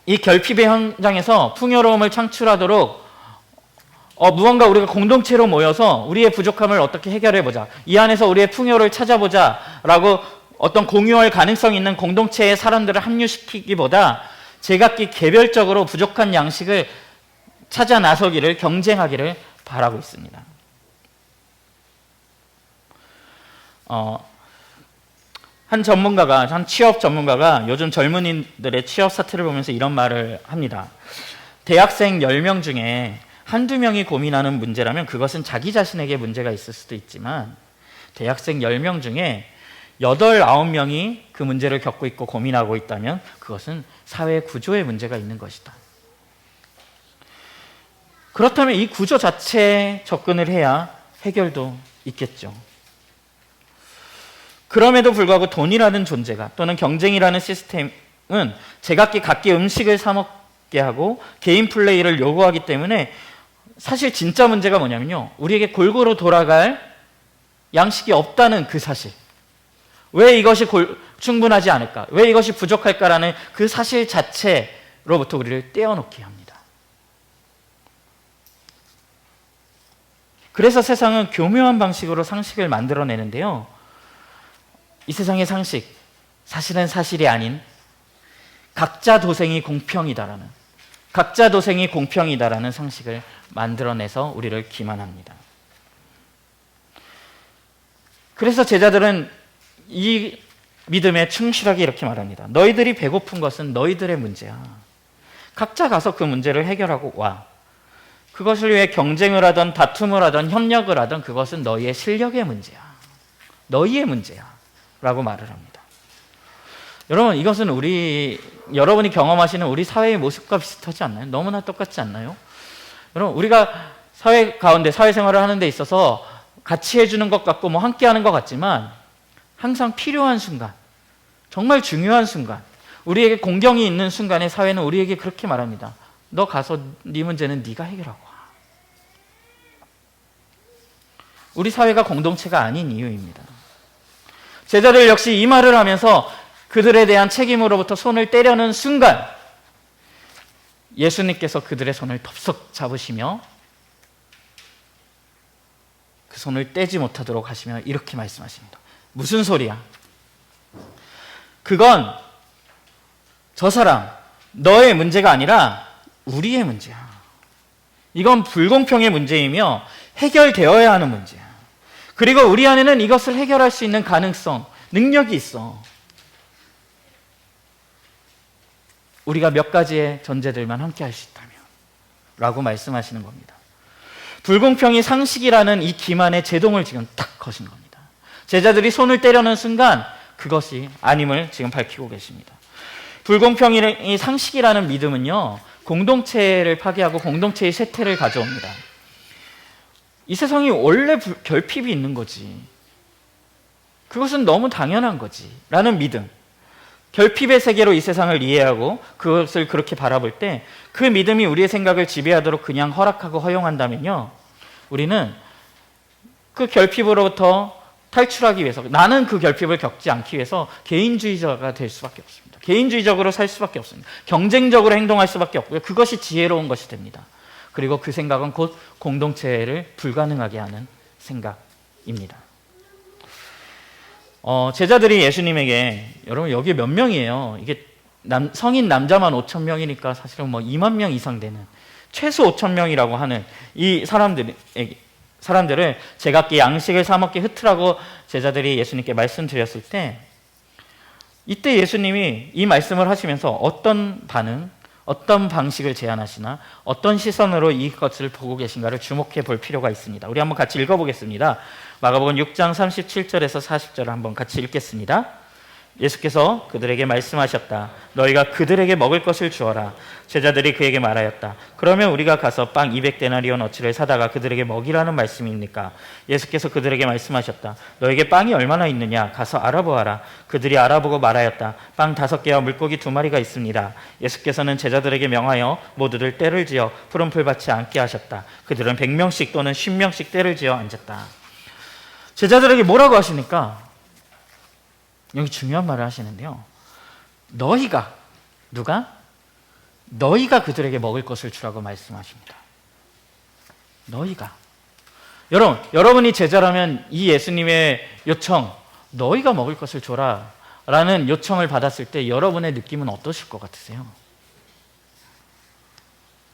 이 결핍의 현장에서 풍요로움을 창출하도록 무언가 우리가 공동체로 모여서 우리의 부족함을 어떻게 해결해보자, 이 안에서 우리의 풍요를 찾아보자 라고 어떤 공유할 가능성이 있는 공동체의 사람들을 합류시키기보다 제각기 개별적으로 부족한 양식을 찾아 나서기를, 경쟁하기를 바라고 있습니다. 한 취업 전문가가 요즘 젊은이들의 취업 사태를 보면서 이런 말을 합니다. 대학생 10명 중에 한두 명이 고민하는 문제라면 그것은 자기 자신에게 문제가 있을 수도 있지만, 대학생 10명 중에 8, 9명이 그 문제를 겪고 있고 고민하고 있다면 그것은 사회 구조의 문제가 있는 것이다. 그렇다면 이 구조 자체에 접근을 해야 해결도 있겠죠. 그럼에도 불구하고 돈이라는 존재가, 또는 경쟁이라는 시스템은 제각기 각기 음식을 사 먹게 하고 개인 플레이를 요구하기 때문에 사실 진짜 문제가 뭐냐면요, 우리에게 골고루 돌아갈 양식이 없다는 그 사실, 왜 이것이 충분하지 않을까, 왜 이것이 부족할까라는 그 사실 자체로부터 우리를 떼어놓게 합니다. 그래서 세상은 교묘한 방식으로 상식을 만들어내는데요, 이 세상의 상식, 사실은 사실이 아닌 각자 도생이 공평이다라는 상식을 만들어내서 우리를 기만합니다. 그래서 제자들은 이 믿음에 충실하게 이렇게 말합니다. 너희들이 배고픈 것은 너희들의 문제야. 각자 가서 그 문제를 해결하고 와. 그것을 위해 경쟁을 하던 다툼을 하던 협력을 하던 그것은 너희의 실력의 문제야. 너희의 문제야. 라고 말을 합니다. 여러분, 이것은 여러분이 경험하시는 우리 사회의 모습과 비슷하지 않나요? 너무나 똑같지 않나요? 여러분, 우리가 사회 가운데 사회생활을 하는 데 있어서 같이 해주는 것 같고 함께 하는 것 같지만 항상 필요한 순간, 정말 중요한 순간, 우리에게 공경이 있는 순간에 사회는 우리에게 그렇게 말합니다. 너 가서 네 문제는 네가 해결하고 와. 우리 사회가 공동체가 아닌 이유입니다. 제자들 역시 이 말을 하면서 그들에 대한 책임으로부터 손을 떼려는 순간 예수님께서 그들의 손을 덥석 잡으시며 그 손을 떼지 못하도록 하시며 이렇게 말씀하십니다. 무슨 소리야? 그건 저 사람, 너의 문제가 아니라 우리의 문제야. 이건 불공평의 문제이며 해결되어야 하는 문제야. 그리고 우리 안에는 이것을 해결할 수 있는 가능성, 능력이 있어. 우리가 몇 가지의 전제들만 함께 할 수 있다면 라고 말씀하시는 겁니다. 불공평이 상식이라는 이 기만의 제동을 지금 딱 거신 겁니다. 제자들이 손을 떼려는 순간 그것이 아님을 지금 밝히고 계십니다. 불공평이 상식이라는 믿음은요, 공동체를 파괴하고 공동체의 쇠퇴를 가져옵니다. 이 세상이 원래 결핍이 있는 거지. 그것은 너무 당연한 거지. 라는 믿음. 결핍의 세계로 이 세상을 이해하고 그것을 그렇게 바라볼 때 그 믿음이 우리의 생각을 지배하도록 그냥 허락하고 허용한다면요, 우리는 그 결핍으로부터 탈출하기 위해서, 나는 그 결핍을 겪지 않기 위해서 개인주의자가 될 수밖에 없습니다. 개인주의적으로 살 수밖에 없습니다. 경쟁적으로 행동할 수밖에 없고요. 그것이 지혜로운 것이 됩니다. 그리고 그 생각은 곧 공동체를 불가능하게 하는 생각입니다. 제자들이 예수님에게, 여러분 여기 몇 명이에요? 이게 성인 남자만 5천 명이니까 사실은 뭐 2만 명 이상 되는, 최소 5천 명이라고 하는 이 사람들을 제각기 양식을 사 먹게 흩으라고 제자들이 예수님께 말씀드렸을 때, 이때 예수님이 이 말씀을 하시면서 어떤 반응, 어떤 방식을 제안하시나, 어떤 시선으로 이것을 보고 계신가를 주목해 볼 필요가 있습니다. 우리 한번 같이 읽어보겠습니다. 마가복음 6장 37절에서 40절을 한번 같이 읽겠습니다. 예수께서 그들에게 말씀하셨다. 너희가 그들에게 먹을 것을 주어라. 제자들이 그에게 말하였다. 그러면 우리가 가서 빵 200데나리온어치를 사다가 그들에게 먹이라는 말씀입니까? 예수께서 그들에게 말씀하셨다. 너에게 빵이 얼마나 있느냐? 가서 알아보아라. 그들이 알아보고 말하였다. 빵 5개와 물고기 2마리가 있습니다. 예수께서는 제자들에게 명하여 모두들 떼를 지어 푸른 풀밭에 앉게 하셨다. 그들은 100명씩 또는 10명씩 떼를 지어 앉았다. 제자들에게 뭐라고 하십니까? 여기 중요한 말을 하시는데요. 너희가, 누가? 너희가 그들에게 먹을 것을 주라고 말씀하십니다. 너희가. 여러분이 제자라면 이 예수님의 요청, 너희가 먹을 것을 줘라 라는 요청을 받았을 때 여러분의 느낌은 어떠실 것 같으세요?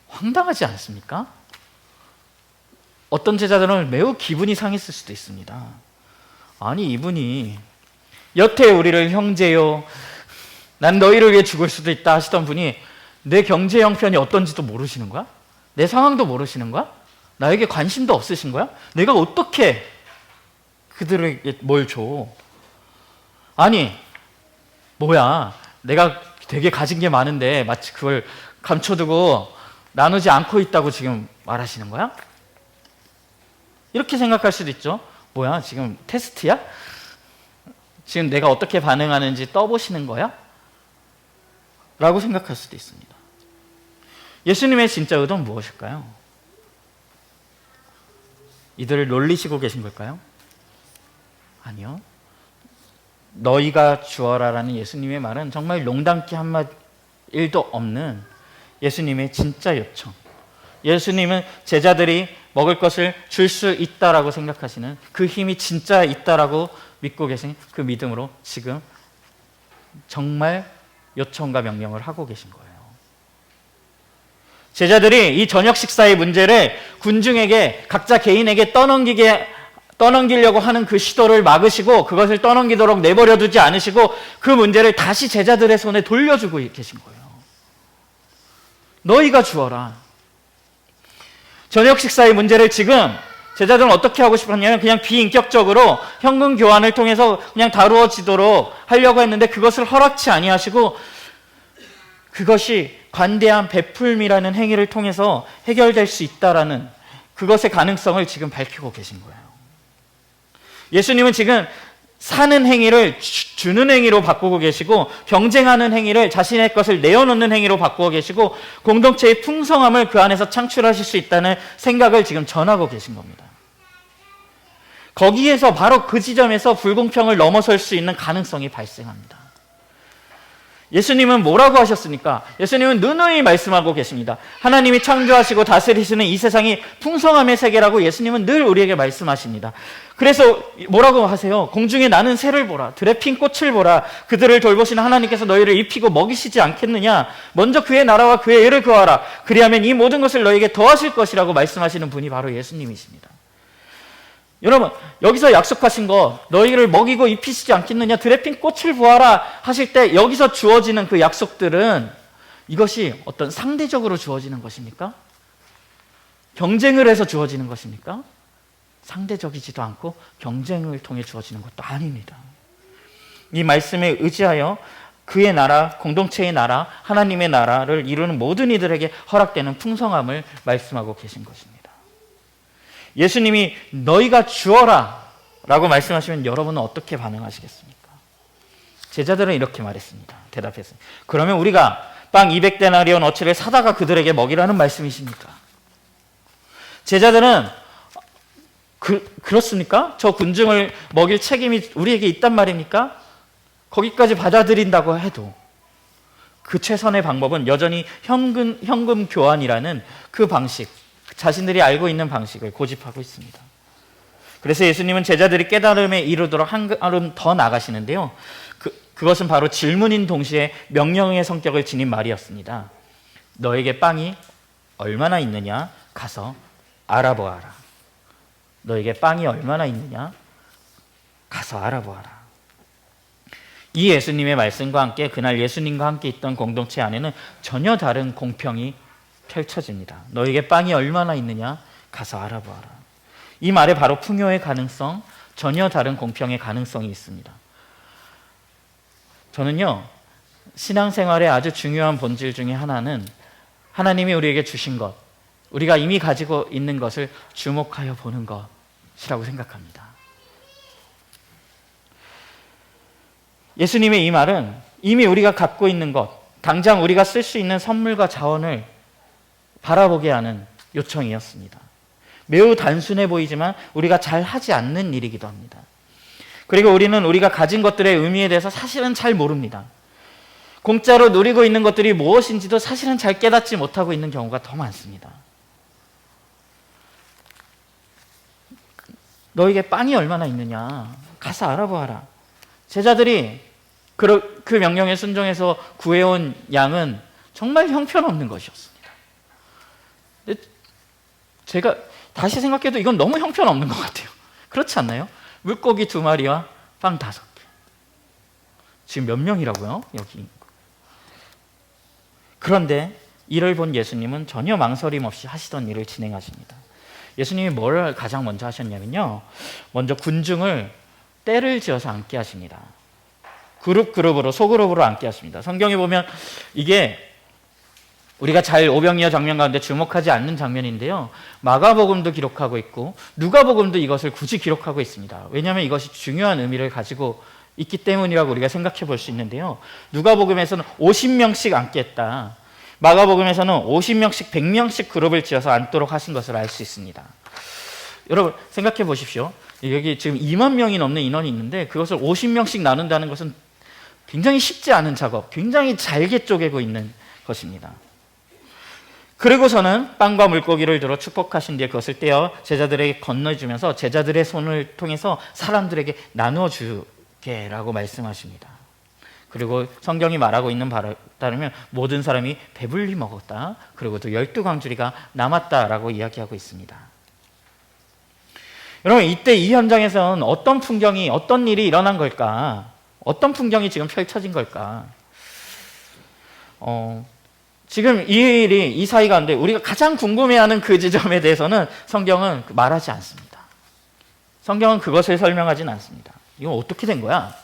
황당하지 않습니까? 어떤 제자들은 매우 기분이 상했을 수도 있습니다. 아니, 이분이 여태 우리를 형제요, 난 너희를 위해 죽을 수도 있다 하시던 분이 내 경제 형편이 어떤지도 모르시는 거야? 내 상황도 모르시는 거야? 나에게 관심도 없으신 거야? 내가 어떻게 그들에게 뭘 줘? 아니, 뭐야, 내가 되게 가진 게 많은데 마치 그걸 감춰두고 나누지 않고 있다고 지금 말하시는 거야? 이렇게 생각할 수도 있죠. 뭐야, 지금 테스트야? 지금 내가 어떻게 반응하는지 떠보시는 거야? 라고 생각할 수도 있습니다. 예수님의 진짜 의도는 무엇일까요? 이들을 놀리시고 계신 걸까요? 아니요. 너희가 주어라라는 예수님의 말은 정말 농담기 한마디 1도 없는 예수님의 진짜 요청. 예수님은 제자들이 먹을 것을 줄 수 있다라고 생각하시는, 그 힘이 진짜 있다라고 믿고 계신 그 믿음으로 지금 정말 요청과 명령을 하고 계신 거예요. 제자들이 이 저녁 식사의 문제를 군중에게, 각자 개인에게 떠넘기려고 하는 그 시도를 막으시고 그것을 떠넘기도록 내버려 두지 않으시고 그 문제를 다시 제자들의 손에 돌려주고 계신 거예요. 너희가 주어라. 저녁 식사의 문제를 지금 제자들은 어떻게 하고 싶었냐면 그냥 비인격적으로 현금 교환을 통해서 그냥 다루어지도록 하려고 했는데 그것을 허락치 아니하시고 그것이 관대한 베풀미라는 행위를 통해서 해결될 수 있다라는 그것의 가능성을 지금 밝히고 계신 거예요. 예수님은 지금 사는 행위를 주는 행위로 바꾸고 계시고 경쟁하는 행위를 자신의 것을 내어놓는 행위로 바꾸고 계시고 공동체의 풍성함을 그 안에서 창출하실 수 있다는 생각을 지금 전하고 계신 겁니다. 거기에서 바로 그 지점에서 불공평을 넘어설 수 있는 가능성이 발생합니다. 예수님은 뭐라고 하셨습니까? 예수님은 누누이 말씀하고 계십니다. 하나님이 창조하시고 다스리시는 이 세상이 풍성함의 세계라고 예수님은 늘 우리에게 말씀하십니다. 그래서 뭐라고 하세요? 공중에 나는 새를 보라, 들에 핀 꽃을 보라. 그들을 돌보시는 하나님께서 너희를 입히고 먹이시지 않겠느냐? 먼저 그의 나라와 그의 의를 구하라. 그리하면 이 모든 것을 너희에게 더하실 것이라고 말씀하시는 분이 바로 예수님이십니다. 여러분, 여기서 약속하신 거, 너희를 먹이고 입히시지 않겠느냐, 들에 핀 꽃을 보아라 하실 때 여기서 주어지는 그 약속들은 이것이 어떤 상대적으로 주어지는 것입니까? 경쟁을 해서 주어지는 것입니까? 상대적이지도 않고 경쟁을 통해 주어지는 것도 아닙니다. 이 말씀에 의지하여 그의 나라, 공동체의 나라, 하나님의 나라를 이루는 모든 이들에게 허락되는 풍성함을 말씀하고 계신 것입니다. 예수님이 너희가 주어라 라고 말씀하시면 여러분은 어떻게 반응하시겠습니까? 제자들은 이렇게 말했습니다. 대답했습니다. 그러면 우리가 빵 200데나리온 어치를 사다가 그들에게 먹이라는 말씀이십니까? 제자들은 그렇습니까? 저 군중을 먹일 책임이 우리에게 있단 말입니까? 거기까지 받아들인다고 해도 그 최선의 방법은 여전히 현금 교환이라는 그 방식, 자신들이 알고 있는 방식을 고집하고 있습니다. 그래서 예수님은 제자들이 깨달음에 이르도록 한 걸음 더 나가시는데요. 그것은 바로 질문인 동시에 명령의 성격을 지닌 말이었습니다. 너에게 빵이 얼마나 있느냐? 가서 알아보아라. 너에게 빵이 얼마나 있느냐? 가서 알아보아라. 이 예수님의 말씀과 함께 그날 예수님과 함께 있던 공동체 안에는 전혀 다른 공평이 펼쳐집니다. 너에게 빵이 얼마나 있느냐? 가서 알아보아라. 이 말에 바로 풍요의 가능성, 전혀 다른 공평의 가능성이 있습니다. 저는요, 신앙생활의 아주 중요한 본질 중에 하나는 하나님이 우리에게 주신 것, 우리가 이미 가지고 있는 것을 주목하여 보는 것이라고 생각합니다. 예수님의 이 말은 이미 우리가 갖고 있는 것, 당장 우리가 쓸 수 있는 선물과 자원을 바라보게 하는 요청이었습니다. 매우 단순해 보이지만 우리가 잘 하지 않는 일이기도 합니다. 그리고 우리는 우리가 가진 것들의 의미에 대해서 사실은 잘 모릅니다. 공짜로 누리고 있는 것들이 무엇인지도 사실은 잘 깨닫지 못하고 있는 경우가 더 많습니다. 너에게 빵이 얼마나 있느냐? 가서 알아보아라. 제자들이 그 명령에 순종해서 구해온 양은 정말 형편없는 것이었습니다. 근데 제가 다시 생각해도 이건 너무 형편없는 것 같아요. 그렇지 않나요? 물고기 2마리와 빵 5개. 지금 몇 명이라고요? 여기. 그런데 이를 본 예수님은 전혀 망설임 없이 하시던 일을 진행하십니다. 예수님이 뭘 가장 먼저 하셨냐면요. 먼저 군중을 때를 지어서 앉게 하십니다. 그룹으로, 소그룹으로 앉게 하십니다. 성경에 보면 이게 우리가 잘 오병이어 장면 가운데 주목하지 않는 장면인데요. 마가복음도 기록하고 있고 누가복음도 이것을 굳이 기록하고 있습니다. 왜냐하면 이것이 중요한 의미를 가지고 있기 때문이라고 우리가 생각해 볼 수 있는데요. 누가복음에서는 50명씩 앉게 했다. 마가복음에서는 50명씩 100명씩 그룹을 지어서 앉도록 하신 것을 알 수 있습니다. 여러분 생각해 보십시오. 여기 지금 2만 명이 넘는 인원이 있는데 그것을 50명씩 나눈다는 것은 굉장히 쉽지 않은 작업, 굉장히 잘게 쪼개고 있는 것입니다. 그리고서는 빵과 물고기를 들어 축복하신 뒤에 그것을 떼어 제자들에게 건네주면서 제자들의 손을 통해서 사람들에게 나누어 주게라고 말씀하십니다. 그리고 성경이 말하고 있는 바에 따르면 모든 사람이 배불리 먹었다. 그리고 또 12광주리가 남았다라고 이야기하고 있습니다. 여러분 이때 이 현장에서는 어떤 풍경이, 어떤 일이 일어난 걸까? 어떤 풍경이 지금 펼쳐진 걸까? 지금 이 일이, 이 사이 가운데 우리가 가장 궁금해하는 그 지점에 대해서는 성경은 말하지 않습니다. 성경은 그것을 설명하진 않습니다. 이건 어떻게 된 거야?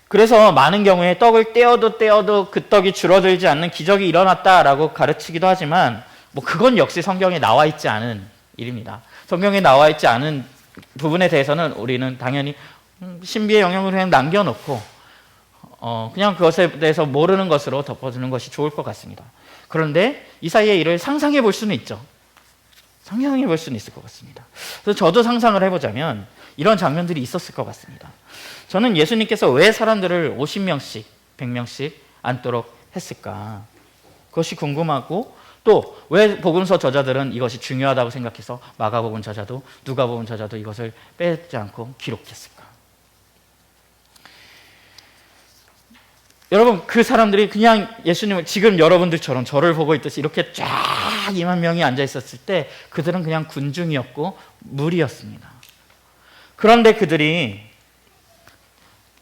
그래서 많은 경우에 떡을 떼어도 그 떡이 줄어들지 않는 기적이 일어났다라고 가르치기도 하지만 그건 역시 성경에 나와 있지 않은 일입니다. 성경에 나와 있지 않은 부분에 대해서는 우리는 당연히 신비의 영역을 그냥 남겨놓고 그냥 그것에 대해서 모르는 것으로 덮어주는 것이 좋을 것 같습니다. 그런데 이 사이의 일을 상상해 볼 수는 있죠. 상상해 볼 수는 있을 것 같습니다. 그래서 저도 상상을 해보자면 이런 장면들이 있었을 것 같습니다. 저는 예수님께서 왜 사람들을 50명씩, 100명씩 앉도록 했을까? 그것이 궁금하고 또 왜 복음서 저자들은 이것이 중요하다고 생각해서 마가복음 저자도 누가복음 저자도 이것을 빼지 않고 기록했을까? 여러분, 그 사람들이 그냥 예수님을 지금 여러분들처럼 저를 보고 있듯이 이렇게 쫙 2만 명이 앉아 있었을 때 그들은 그냥 군중이었고 무리였습니다. 그런데 그들이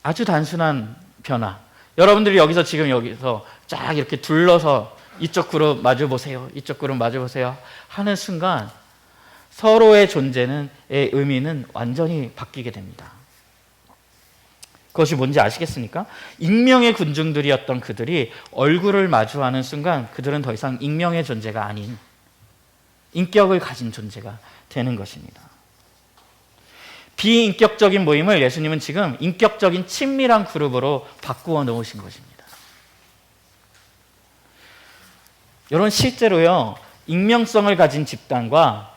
아주 단순한 변화, 여러분들이 지금 여기서 쫙 이렇게 둘러서 이쪽 그룹 마주 보세요, 이쪽 그룹 마주 보세요 하는 순간 서로의 존재의 의미는 완전히 바뀌게 됩니다. 그것이 뭔지 아시겠습니까? 익명의 군중들이었던 그들이 얼굴을 마주하는 순간 그들은 더 이상 익명의 존재가 아닌 인격을 가진 존재가 되는 것입니다. 비인격적인 모임을 예수님은 지금 인격적인 친밀한 그룹으로 바꾸어 놓으신 것입니다. 여러분, 실제로요, 익명성을 가진 집단과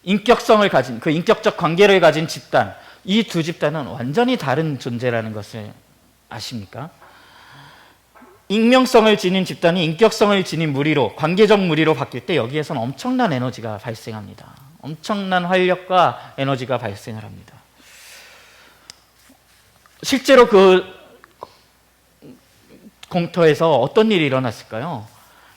인격성을 가진, 그 인격적 관계를 가진 집단, 이 두 집단은 완전히 다른 존재라는 것을 아십니까? 익명성을 지닌 집단이 인격성을 지닌 무리로, 관계적 무리로 바뀔 때 여기에서는 엄청난 에너지가 발생합니다. 엄청난 활력과 에너지가 발생을 합니다. 실제로 그 공터에서 어떤 일이 일어났을까요?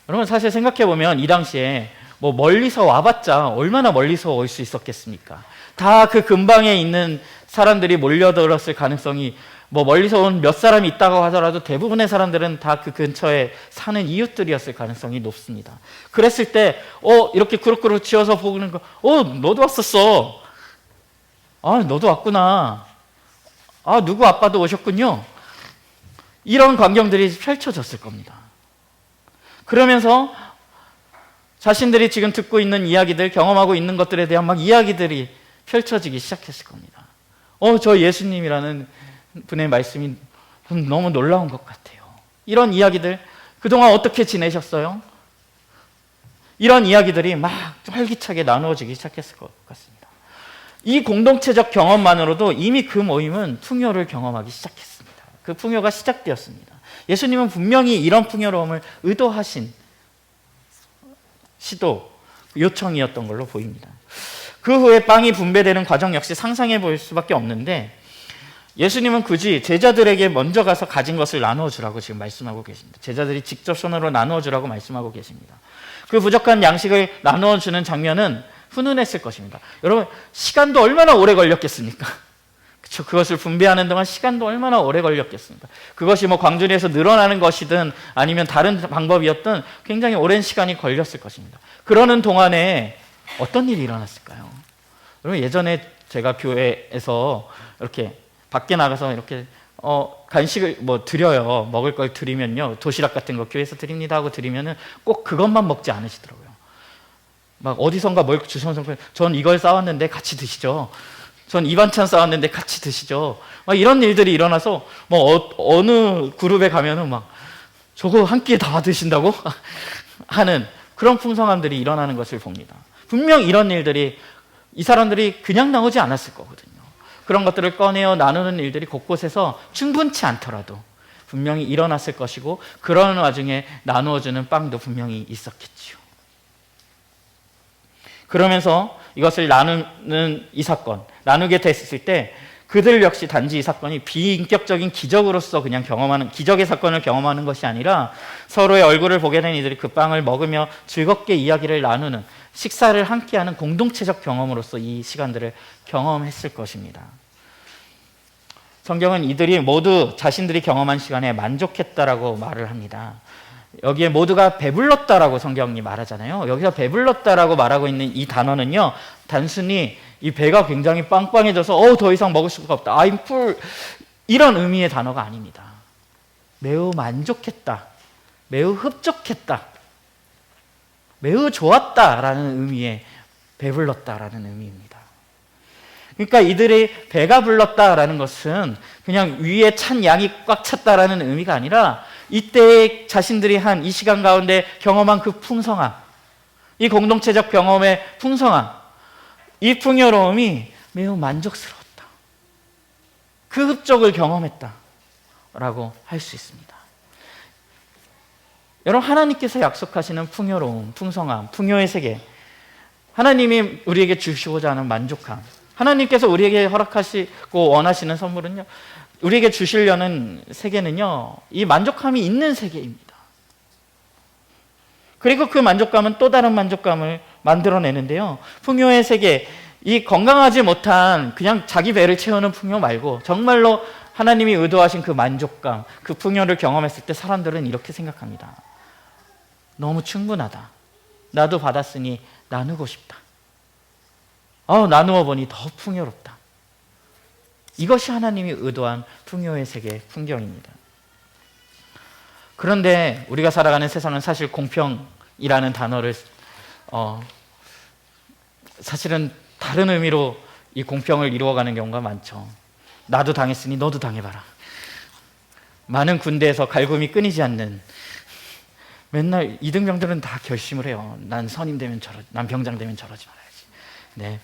여러분, 사실 생각해보면 이 당시에 뭐 멀리서 와봤자 얼마나 멀리서 올 수 있었겠습니까? 다 그 근방에 있는 사람들이 몰려들었을 가능성이, 뭐 멀리서 온 몇 사람이 있다고 하더라도 대부분의 사람들은 다 그 근처에 사는 이웃들이었을 가능성이 높습니다. 그랬을 때 이렇게 그룹 지어서 보는 거, 너도 왔었어. 너도 왔구나. 누구 아빠도 오셨군요. 이런 광경들이 펼쳐졌을 겁니다. 그러면서 자신들이 지금 듣고 있는 이야기들, 경험하고 있는 것들에 대한 막 이야기들이 펼쳐지기 시작했을 겁니다. 저 예수님이라는 분의 말씀이 너무 놀라운 것 같아요. 이런 이야기들, 그동안 어떻게 지내셨어요? 이런 이야기들이 막 활기차게 나누어지기 시작했을 것 같습니다. 이 공동체적 경험만으로도 이미 그 모임은 풍요를 경험하기 시작했습니다. 그 풍요가 시작되었습니다. 예수님은 분명히 이런 풍요로움을 의도하신 시도, 요청이었던 걸로 보입니다. 그 후에 빵이 분배되는 과정 역시 상상해 볼 수밖에 없는데 예수님은 굳이 제자들에게 먼저 가서 가진 것을 나누어 주라고 지금 말씀하고 계십니다. 제자들이 직접 손으로 나누어 주라고 말씀하고 계십니다. 그 부족한 양식을 나누어 주는 장면은 훈훈했을 것입니다. 여러분, 시간도 얼마나 오래 걸렸겠습니까? 그렇죠? 그것을 분배하는 동안 시간도 얼마나 오래 걸렸겠습니까? 그것이 뭐 광주리에서 늘어나는 것이든 아니면 다른 방법이었든 굉장히 오랜 시간이 걸렸을 것입니다. 그러는 동안에 어떤 일이 일어났을까요? 여러분, 예전에 제가 교회에서 이렇게 밖에 나가서 이렇게 간식을 뭐 드려요. 먹을 걸 드리면요, 도시락 같은 거 교회에서 드립니다 하고 드리면은 꼭 그것만 먹지 않으시더라고요. 막 어디선가 뭘 주셔서 전 이걸 싸왔는데 같이 드시죠. 전 이 반찬 싸왔는데 같이 드시죠. 막 이런 일들이 일어나서 뭐 어느 그룹에 가면은 막 저거 한 끼에 다 드신다고 하는 그런 풍성함들이 일어나는 것을 봅니다. 분명 이런 일들이 이 사람들이 그냥 나오지 않았을 거거든요. 그런 것들을 꺼내어 나누는 일들이 곳곳에서 충분치 않더라도 분명히 일어났을 것이고 그런 와중에 나누어주는 빵도 분명히 있었겠지요. 그러면서 이것을 나누는 이 사건, 나누게 됐을 때 그들 역시 단지 이 사건이 비인격적인 기적으로서 그냥 경험하는, 기적의 사건을 경험하는 것이 아니라 서로의 얼굴을 보게 된 이들이 그 빵을 먹으며 즐겁게 이야기를 나누는, 식사를 함께하는 공동체적 경험으로서 이 시간들을 경험했을 것입니다. 성경은 이들이 모두 자신들이 경험한 시간에 만족했다라고 말을 합니다. 여기에 모두가 배불렀다라고 성경이 말하잖아요. 여기서 배불렀다라고 말하고 있는 이 단어는요, 단순히 이 배가 굉장히 빵빵해져서 더 이상 먹을 수가 없다, I'm full, 이런 의미의 단어가 아닙니다. 매우 만족했다, 매우 흡족했다, 매우 좋았다라는 의미의 배불렀다라는 의미입니다. 그러니까 이들이 배가 불렀다라는 것은 그냥 위에 찬 양이 꽉 찼다라는 의미가 아니라 이때 자신들이 한 이 시간 가운데 경험한 그 풍성함, 이 공동체적 경험의 풍성함, 이 풍요로움이 매우 만족스러웠다. 그 흡족을 경험했다. 라고 할 수 있습니다. 여러분, 하나님께서 약속하시는 풍요로움, 풍성함, 풍요의 세계, 하나님이 우리에게 주시고자 하는 만족함, 하나님께서 우리에게 허락하시고 원하시는 선물은요, 우리에게 주시려는 세계는요, 이 만족함이 있는 세계입니다. 그리고 그 만족감은 또 다른 만족감을 만들어내는데요, 풍요의 세계, 이 건강하지 못한 그냥 자기 배를 채우는 풍요 말고 정말로 하나님이 의도하신 그 만족감, 그 풍요를 경험했을 때 사람들은 이렇게 생각합니다. 너무 충분하다. 나도 받았으니 나누고 싶다. 나누어 보니 더 풍요롭다. 이것이 하나님이 의도한 풍요의 세계 풍경입니다. 그런데 우리가 살아가는 세상은 사실 공평이라는 단어를 사실은 다른 의미로 이 공평을 이루어가는 경우가 많죠. 나도 당했으니 너도 당해봐라. 많은 군대에서 갈굼이 끊이지 않는, 맨날 이등병들은 다 결심을 해요. 난 선임 되면 난 병장 되면 저러지 말아야지. 네,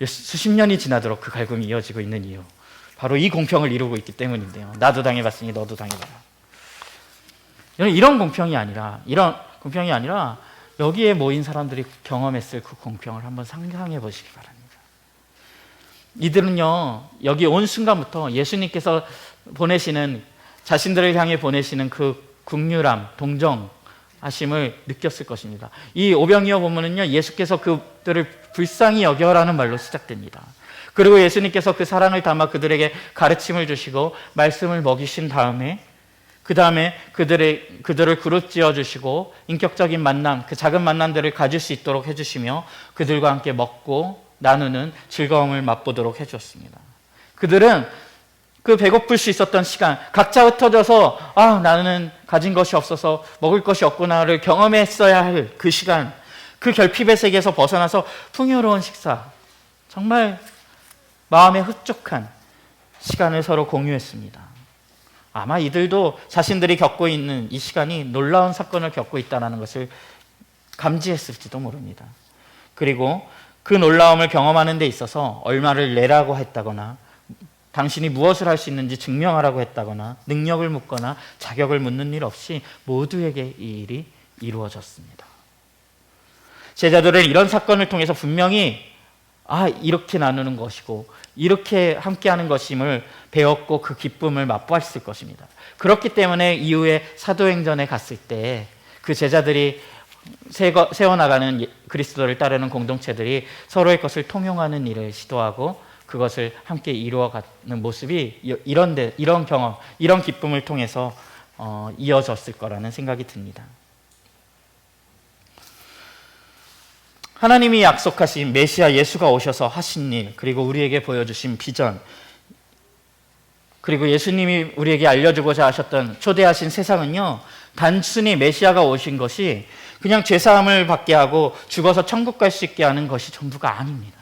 수십 년이 지나도록 그 갈굼이 이어지고 있는 이유, 바로 이 공평을 이루고 있기 때문인데요. 나도 당해봤으니 너도 당해봐라. 이런 공평이 아니라 여기에 모인 사람들이 경험했을 그 공평을 한번 상상해 보시기 바랍니다. 이들은요, 여기 온 순간부터 예수님께서 자신들을 향해 보내시는 그 긍휼함, 동정하심을 느꼈을 것입니다. 이 오병이어 본문은요, 예수께서 그들을 불쌍히 여겨라는 말로 시작됩니다. 그리고 예수님께서 그 사랑을 담아 그들에게 가르침을 주시고 말씀을 먹이신 다음에 그들을 그룹 지어 주시고 인격적인 만남, 그 작은 만남들을 가질 수 있도록 해주시며 그들과 함께 먹고 나누는 즐거움을 맛보도록 해주었습니다. 그들은 그 배고플 수 있었던 시간, 각자 흩어져서 나는 가진 것이 없어서 먹을 것이 없구나를 경험했어야 할 그 시간, 그 결핍의 세계에서 벗어나서 풍요로운 식사, 정말 마음에 흡족한 시간을 서로 공유했습니다. 아마 이들도 자신들이 겪고 있는 이 시간이 놀라운 사건을 겪고 있다는 것을 감지했을지도 모릅니다. 그리고 그 놀라움을 경험하는 데 있어서 얼마를 내라고 했다거나, 당신이 무엇을 할 수 있는지 증명하라고 했다거나, 능력을 묻거나 자격을 묻는 일 없이 모두에게 이 일이 이루어졌습니다. 제자들은 이런 사건을 통해서 분명히 이렇게 나누는 것이고 이렇게 함께하는 것임을 배웠고 그 기쁨을 맛보았을 것입니다. 그렇기 때문에 이후에 사도행전에 갔을 때 그 제자들이 세워나가는 그리스도를 따르는 공동체들이 서로의 것을 통용하는 일을 시도하고 그것을 함께 이루어가는 모습이 이런 경험, 이런 기쁨을 통해서 이어졌을 거라는 생각이 듭니다. 하나님이 약속하신 메시아 예수가 오셔서 하신 일, 그리고 우리에게 보여주신 비전, 그리고 예수님이 우리에게 알려주고자 하셨던 초대하신 세상은요, 단순히 메시아가 오신 것이 그냥 죄사함을 받게 하고 죽어서 천국 갈 수 있게 하는 것이 전부가 아닙니다.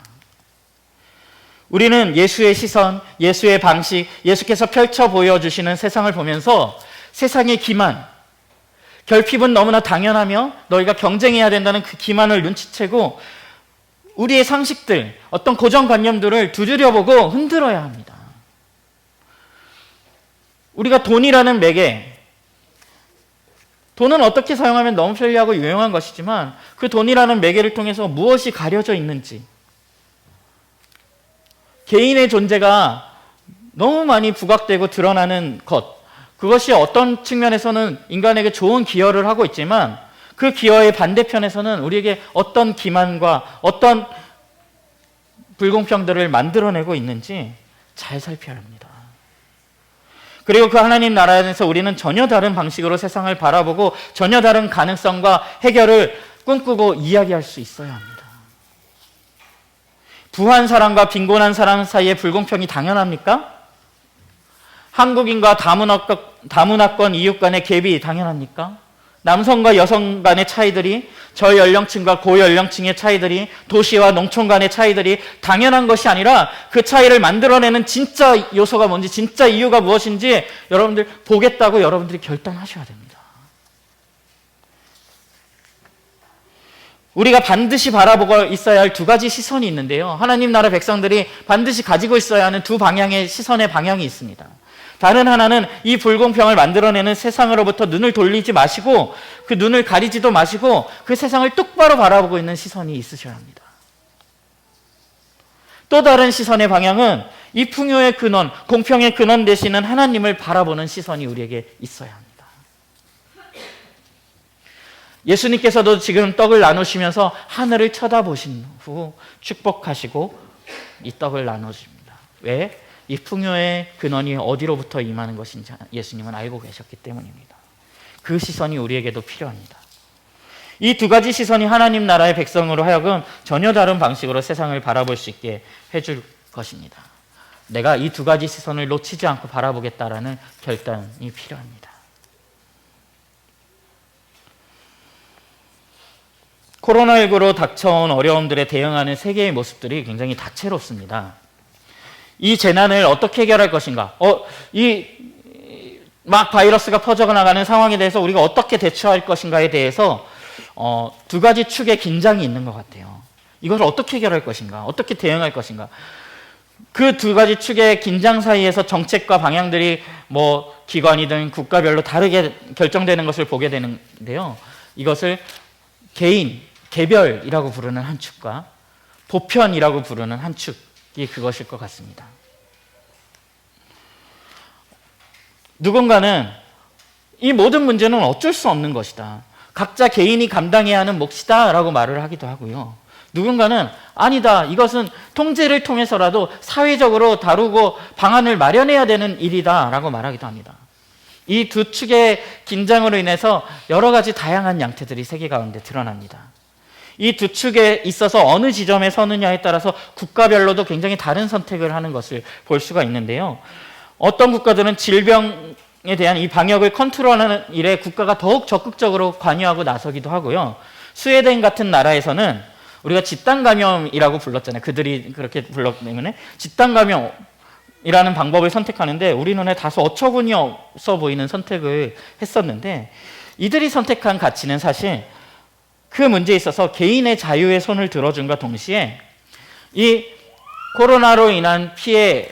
우리는 예수의 시선, 예수의 방식, 예수께서 펼쳐 보여주시는 세상을 보면서 세상의 기만, 결핍은 너무나 당연하며 너희가 경쟁해야 된다는 그 기만을 눈치채고 우리의 상식들, 어떤 고정관념들을 두드려보고 흔들어야 합니다. 우리가 돈이라는 매개, 돈은 어떻게 사용하면 너무 편리하고 유용한 것이지만 그 돈이라는 매개를 통해서 무엇이 가려져 있는지, 개인의 존재가 너무 많이 부각되고 드러나는 것, 그것이 어떤 측면에서는 인간에게 좋은 기여를 하고 있지만 그 기여의 반대편에서는 우리에게 어떤 기만과 어떤 불공평들을 만들어내고 있는지 잘 살펴야 합니다. 그리고 그 하나님 나라에서 우리는 전혀 다른 방식으로 세상을 바라보고 전혀 다른 가능성과 해결을 꿈꾸고 이야기할 수 있어야 합니다. 부한 사람과 빈곤한 사람 사이의 불공평이 당연합니까? 한국인과 다문화권 이웃 간의 갭이 당연합니까? 남성과 여성 간의 차이들이, 저연령층과 고연령층의 차이들이, 도시와 농촌 간의 차이들이 당연한 것이 아니라 그 차이를 만들어내는 진짜 요소가 뭔지, 진짜 이유가 무엇인지 여러분들 보겠다고 여러분들이 결단하셔야 됩니다. 우리가 반드시 바라보고 있어야 할 두 가지 시선이 있는데요. 하나님 나라 백성들이 반드시 가지고 있어야 하는 두 방향의 시선의 방향이 있습니다. 다른 하나는 이 불공평을 만들어내는 세상으로부터 눈을 돌리지 마시고 그 눈을 가리지도 마시고 그 세상을 똑바로 바라보고 있는 시선이 있으셔야 합니다. 또 다른 시선의 방향은 이 풍요의 근원, 공평의 근원 되시는 하나님을 바라보는 시선이 우리에게 있어야 합니다. 예수님께서도 지금 떡을 나누시면서 하늘을 쳐다보신 후 축복하시고 이 떡을 나눠줍니다. 왜? 이 풍요의 근원이 어디로부터 임하는 것인지 예수님은 알고 계셨기 때문입니다. 그 시선이 우리에게도 필요합니다. 이 두 가지 시선이 하나님 나라의 백성으로 하여금 전혀 다른 방식으로 세상을 바라볼 수 있게 해줄 것입니다. 내가 이 두 가지 시선을 놓치지 않고 바라보겠다라는 결단이 필요합니다. 코로나19로 닥쳐온 어려움들에 대응하는 세계의 모습들이 굉장히 다채롭습니다. 이 재난을 어떻게 해결할 것인가? 막 바이러스가 퍼져나가는 상황에 대해서 우리가 어떻게 대처할 것인가에 대해서 두 가지 축의 긴장이 있는 것 같아요. 이걸 어떻게 해결할 것인가? 어떻게 대응할 것인가? 그 두 가지 축의 긴장 사이에서 정책과 방향들이 기관이든 국가별로 다르게 결정되는 것을 보게 되는데요. 이것을 개별이라고 부르는 한 축과 보편이라고 부르는 한 축이 그것일 것 같습니다. 누군가는 이 모든 문제는 어쩔 수 없는 것이다. 각자 개인이 감당해야 하는 몫이다 라고 말을 하기도 하고요. 누군가는 아니다. 이것은 통제를 통해서라도 사회적으로 다루고 방안을 마련해야 되는 일이다 라고 말하기도 합니다. 이 두 축의 긴장으로 인해서 여러 가지 다양한 양태들이 세계 가운데 드러납니다. 이 두 축에 있어서 어느 지점에 서느냐에 따라서 국가별로도 굉장히 다른 선택을 하는 것을 볼 수가 있는데요. 어떤 국가들은 질병에 대한 이 방역을 컨트롤하는 일에 국가가 더욱 적극적으로 관여하고 나서기도 하고요. 스웨덴 같은 나라에서는 우리가 집단 감염이라고 불렀잖아요. 그들이 그렇게 불렀기 때문에 집단 감염이라는 방법을 선택하는데 우리 눈에 다소 어처구니 없어 보이는 선택을 했었는데 이들이 선택한 가치는 사실 그 문제에 있어서 개인의 자유의 손을 들어준과 동시에 이 코로나로 인한 피해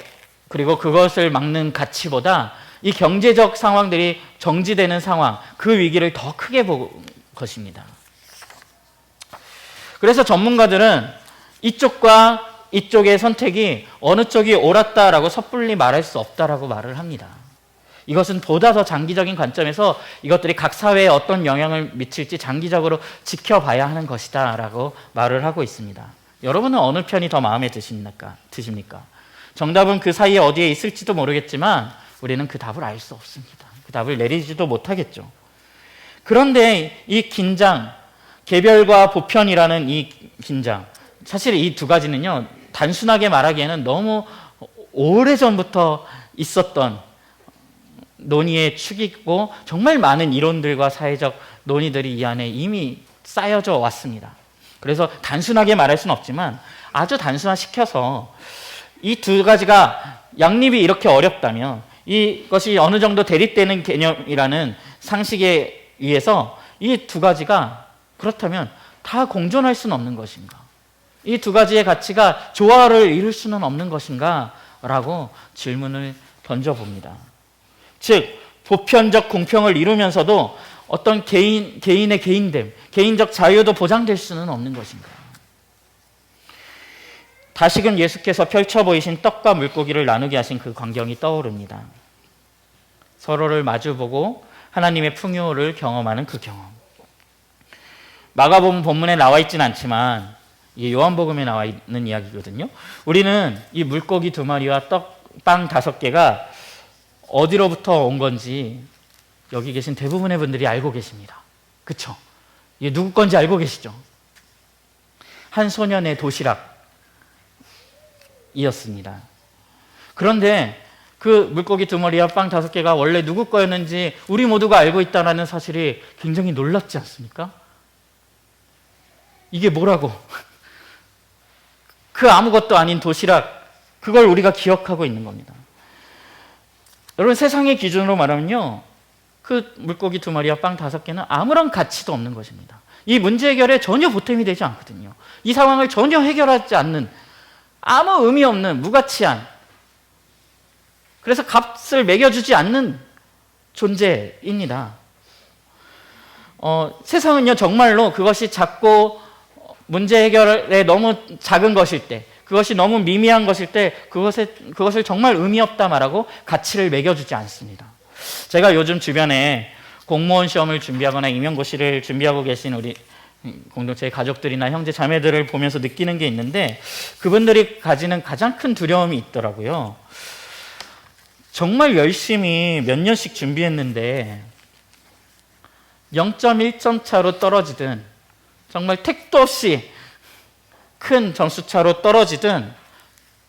그리고 그것을 막는 가치보다 이 경제적 상황들이 정지되는 상황, 그 위기를 더 크게 본 것입니다. 그래서 전문가들은 이쪽과 이쪽의 선택이 어느 쪽이 옳았다라고 섣불리 말할 수 없다라고 말을 합니다. 이것은 보다 더 장기적인 관점에서 이것들이 각 사회에 어떤 영향을 미칠지 장기적으로 지켜봐야 하는 것이다 라고 말을 하고 있습니다. 여러분은 어느 편이 더 마음에 드십니까? 정답은 그 사이에 어디에 있을지도 모르겠지만 우리는 그 답을 알 수 없습니다. 그 답을 내리지도 못하겠죠. 그런데 이 긴장, 개별과 보편이라는 이 긴장, 사실 이 두 가지는요, 단순하게 말하기에는 너무 오래전부터 있었던 논의의 축이고 정말 많은 이론들과 사회적 논의들이 이 안에 이미 쌓여져 왔습니다. 그래서 단순하게 말할 수는 없지만 아주 단순화시켜서 이 두 가지가 양립이 이렇게 어렵다면 이것이 어느 정도 대립되는 개념이라는 상식에 의해서 이 두 가지가 그렇다면 다 공존할 수는 없는 것인가? 이 두 가지의 가치가 조화를 이룰 수는 없는 것인가? 라고 질문을 던져봅니다. 즉, 보편적 공평을 이루면서도 어떤 개인의 개인됨, 개인적 자유도 보장될 수는 없는 것인가? 다시금 예수께서 펼쳐 보이신 떡과 물고기를 나누게 하신 그 광경이 떠오릅니다. 서로를 마주보고 하나님의 풍요를 경험하는 그 경험. 마가복음 본문에 나와 있지는 않지만 이게 요한복음에 나와 있는 이야기거든요. 우리는 이 물고기 2마리와 빵 5개가 어디로부터 온 건지 여기 계신 대부분의 분들이 알고 계십니다. 그쵸? 이게 누구 건지 알고 계시죠? 한 소년의 도시락이었습니다. 그런데 그 물고기 2마리와 빵 5개가 원래 누구 거였는지 우리 모두가 알고 있다는 사실이 굉장히 놀랍지 않습니까? 이게 뭐라고? 그 아무것도 아닌 도시락, 그걸 우리가 기억하고 있는 겁니다. 여러분, 세상의 기준으로 말하면요, 그 물고기 2마리와 빵 5개는 아무런 가치도 없는 것입니다. 이 문제 해결에 전혀 보탬이 되지 않거든요. 이 상황을 전혀 해결하지 않는, 아무 의미 없는 무가치한, 그래서 값을 매겨주지 않는 존재입니다. 세상은요, 정말로 그것이 작고 문제 해결에 너무 작은 것일 때, 그것이 너무 미미한 것일 때 그것을 정말 의미 없다 말하고 가치를 매겨주지 않습니다. 제가 요즘 주변에 공무원 시험을 준비하거나 임용고시를 준비하고 계신 우리 공동체의 가족들이나 형제 자매들을 보면서 느끼는 게 있는데, 그분들이 가지는 가장 큰 두려움이 있더라고요. 정말 열심히 몇 년씩 준비했는데 0.1점 차로 떨어지든, 정말 택도 없이 큰 점수 차로 떨어지든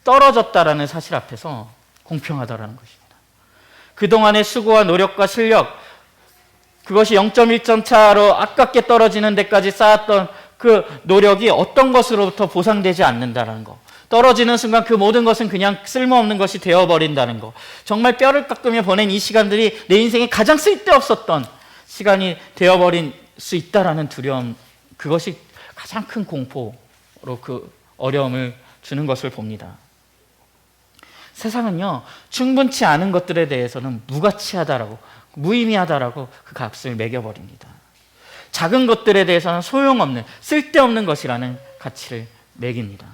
떨어졌다라는 사실 앞에서 공평하다라는 것입니다. 그동안의 수고와 노력과 실력, 그것이 0.1점 차로 아깝게 떨어지는 데까지 쌓았던 그 노력이 어떤 것으로부터 보상되지 않는다는 거, 떨어지는 순간 그 모든 것은 그냥 쓸모없는 것이 되어버린다는 거, 정말 뼈를 깎으며 보낸 이 시간들이 내 인생에 가장 쓸데없었던 시간이 되어버릴 수 있다라는 두려움, 그것이 가장 큰 공포로 그 어려움을 주는 것을 봅니다. 세상은요, 충분치 않은 것들에 대해서는 무가치하다라고, 무의미하다라고 그 값을 매겨버립니다. 작은 것들에 대해서는 소용없는, 쓸데없는 것이라는 가치를 매깁니다.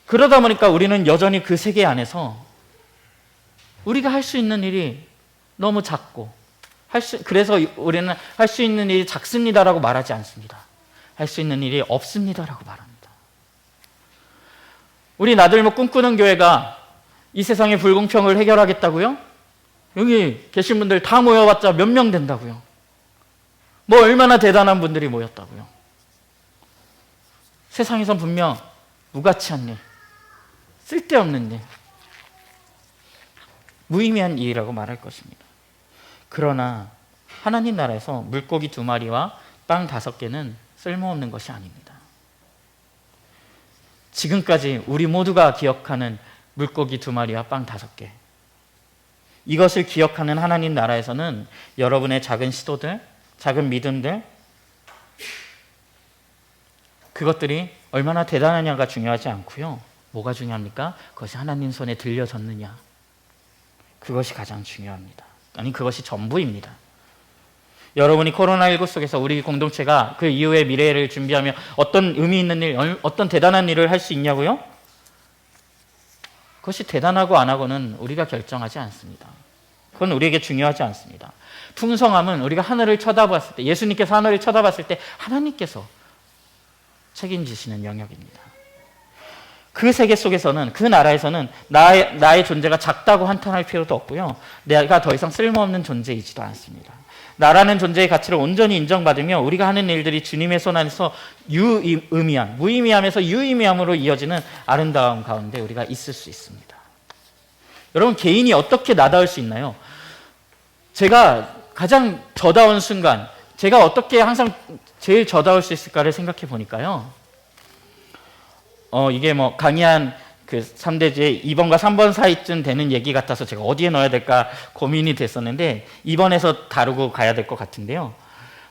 그러다 보니까 우리는 여전히 그 세계 안에서 우리가 할 수 있는 일이 너무 작고, 그래서 우리는 할 수 있는 일이 작습니다라고 말하지 않습니다. 할 수 있는 일이 없습니다라고 말합니다. 우리 나들목 꿈꾸는 교회가 이 세상의 불공평을 해결하겠다고요? 여기 계신 분들 다 모여봤자 몇 명 된다고요? 뭐 얼마나 대단한 분들이 모였다고요? 세상에선 분명 무가치한 일, 쓸데없는 일, 무의미한 일이라고 말할 것입니다. 그러나 하나님 나라에서 물고기 2마리와 빵 5개는 쓸모없는 것이 아닙니다. 지금까지 우리 모두가 기억하는 물고기 2마리와 빵 5개, 이것을 기억하는 하나님 나라에서는 여러분의 작은 시도들, 작은 믿음들, 그것들이 얼마나 대단하냐가 중요하지 않고요. 뭐가 중요합니까? 그것이 하나님 손에 들려졌느냐, 그것이 가장 중요합니다. 아니, 그것이 전부입니다. 여러분이 코로나19 속에서 우리 공동체가 그 이후의 미래를 준비하며 어떤 의미 있는 일, 어떤 대단한 일을 할 수 있냐고요? 그것이 대단하고 안 하고는 우리가 결정하지 않습니다. 그건 우리에게 중요하지 않습니다. 풍성함은 우리가 하늘을 쳐다봤을 때, 예수님께서 하늘을 쳐다봤을 때 하나님께서 책임지시는 영역입니다. 그 세계 속에서는, 그 나라에서는 나의 존재가 작다고 한탄할 필요도 없고요. 내가 더 이상 쓸모없는 존재이지도 않습니다. 나라는 존재의 가치를 온전히 인정받으며 우리가 하는 일들이 주님의 손 안에서 유의미함, 무의미함에서 유의미함으로 이어지는 아름다움 가운데 우리가 있을 수 있습니다. 여러분, 개인이 어떻게 나다울 수 있나요? 제가 가장 저다운 순간, 제가 어떻게 항상 제일 저다울 수 있을까를 생각해 보니까요. 이게 뭐 강의한 그 3대지의 2번과 3번 사이쯤 되는 얘기 같아서 제가 어디에 넣어야 될까 고민이 됐었는데 2번에서 다루고 가야 될 것 같은데요.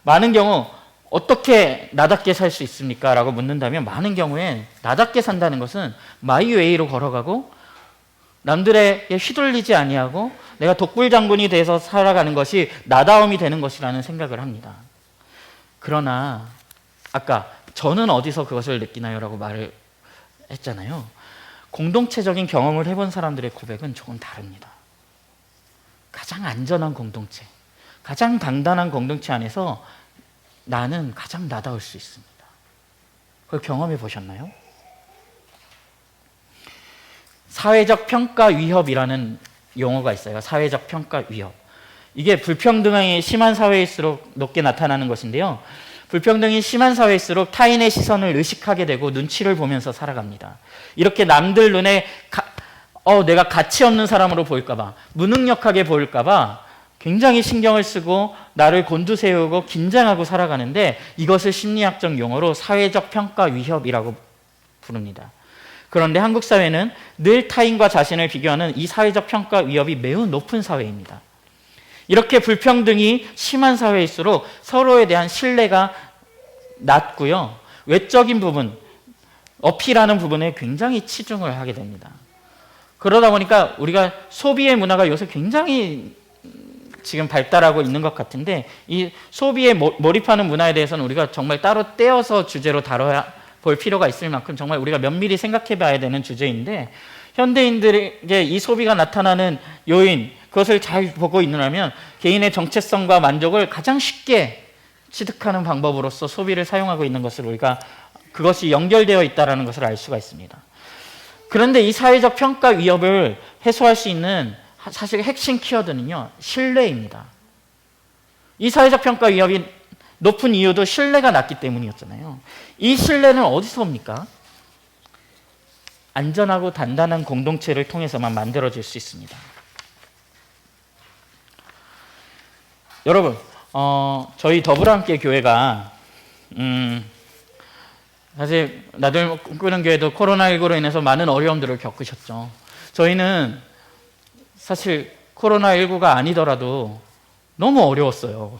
많은 경우 어떻게 나답게 살 수 있습니까? 라고 묻는다면, 많은 경우엔 나답게 산다는 것은 마이웨이로 걸어가고 남들에게 휘둘리지 아니하고 내가 독불장군이 돼서 살아가는 것이 나다움이 되는 것이라는 생각을 합니다. 그러나 아까 저는 어디서 그것을 느끼나요? 라고 말을 했잖아요. 공동체적인 경험을 해본 사람들의 고백은 조금 다릅니다. 가장 안전한 공동체, 가장 단단한 공동체 안에서 나는 가장 나다울 수 있습니다. 그걸 경험해 보셨나요? 사회적 평가 위협이라는 용어가 있어요. 사회적 평가 위협. 이게 불평등이 심한 사회일수록 높게 나타나는 것인데요. 불평등이 심한 사회일수록 타인의 시선을 의식하게 되고 눈치를 보면서 살아갑니다. 이렇게 남들 눈에 내가 가치 없는 사람으로 보일까 봐, 무능력하게 보일까 봐 굉장히 신경을 쓰고 나를 곤두세우고 긴장하고 살아가는데, 이것을 심리학적 용어로 사회적 평가 위협이라고 부릅니다. 그런데 한국 사회는 늘 타인과 자신을 비교하는 이 사회적 평가 위협이 매우 높은 사회입니다. 이렇게 불평등이 심한 사회일수록 서로에 대한 신뢰가 낮고요. 외적인 부분, 어필하는 부분에 굉장히 치중을 하게 됩니다. 그러다 보니까 우리가 소비의 문화가 요새 굉장히 지금 발달하고 있는 것 같은데, 이 소비에 몰입하는 문화에 대해서는 우리가 정말 따로 떼어서 주제로 다뤄야 볼 필요가 있을 만큼 정말 우리가 면밀히 생각해 봐야 되는 주제인데, 현대인들에게 이 소비가 나타나는 요인, 그것을 잘 보고 있느냐면 개인의 정체성과 만족을 가장 쉽게 취득하는 방법으로서 소비를 사용하고 있는 것을 우리가 그것이 연결되어 있다는 것을 알 수가 있습니다. 그런데 이 사회적 평가 위협을 해소할 수 있는 사실 핵심 키워드는요, 신뢰입니다. 이 사회적 평가 위협이 높은 이유도 신뢰가 낮기 때문이었잖아요. 이 신뢰는 어디서 옵니까? 안전하고 단단한 공동체를 통해서만 만들어질 수 있습니다. 여러분, 저희 더불어함께 교회가 사실 나들 꿈꾸는 교회도 코로나19로 인해서 많은 어려움들을 겪으셨죠. 저희는 사실 코로나19가 아니더라도 너무 어려웠어요.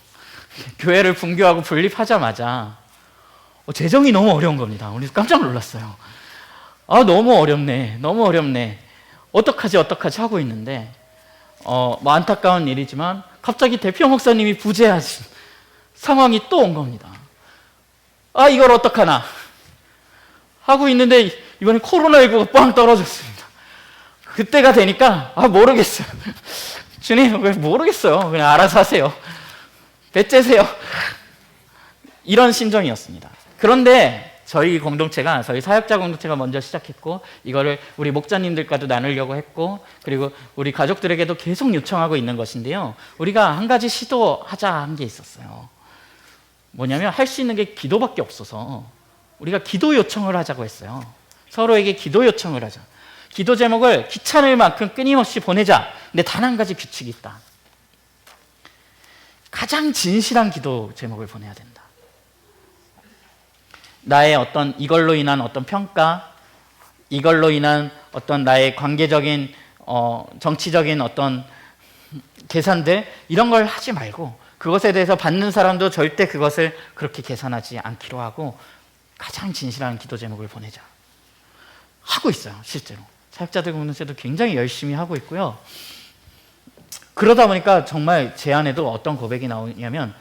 교회를 분교하고 분립하자마자 재정이 너무 어려운 겁니다. 우리 깜짝 놀랐어요. 너무 어렵네, 너무 어렵네. 어떡하지 하고 있는데 뭐 안타까운 일이지만 갑자기 대표 목사님이 부재하신 상황이 또 온 겁니다. 이걸 어떡하나 하고 있는데 이번에 코로나19가 빵 떨어졌습니다. 그때가 되니까 모르겠어요. 주님, 왜 모르겠어요. 그냥 알아서 하세요. 배째세요. 이런 심정이었습니다. 그런데 저희 사역자 공동체가 먼저 시작했고, 이거를 우리 목자님들과도 나누려고 했고, 그리고 우리 가족들에게도 계속 요청하고 있는 것인데요. 우리가 한 가지 시도하자 한 게 있었어요. 뭐냐면 할 수 있는 게 기도밖에 없어서 우리가 기도 요청을 하자고 했어요. 서로에게 기도 요청을 하자. 기도 제목을 귀찮을 만큼 끊임없이 보내자. 근데 단 한 가지 규칙이 있다. 가장 진실한 기도 제목을 보내야 된다. 나의 이걸로 인한 어떤 평가, 이걸로 인한 어떤 나의 관계적인 정치적인 어떤 계산들, 이런 걸 하지 말고, 그것에 대해서 받는 사람도 절대 그것을 그렇게 계산하지 않기로 하고 가장 진실한 기도 제목을 보내자 하고 있어요. 실제로 사역자들 공동체도 굉장히 열심히 하고 있고요. 그러다 보니까 정말 제 안에도 어떤 고백이 나오냐면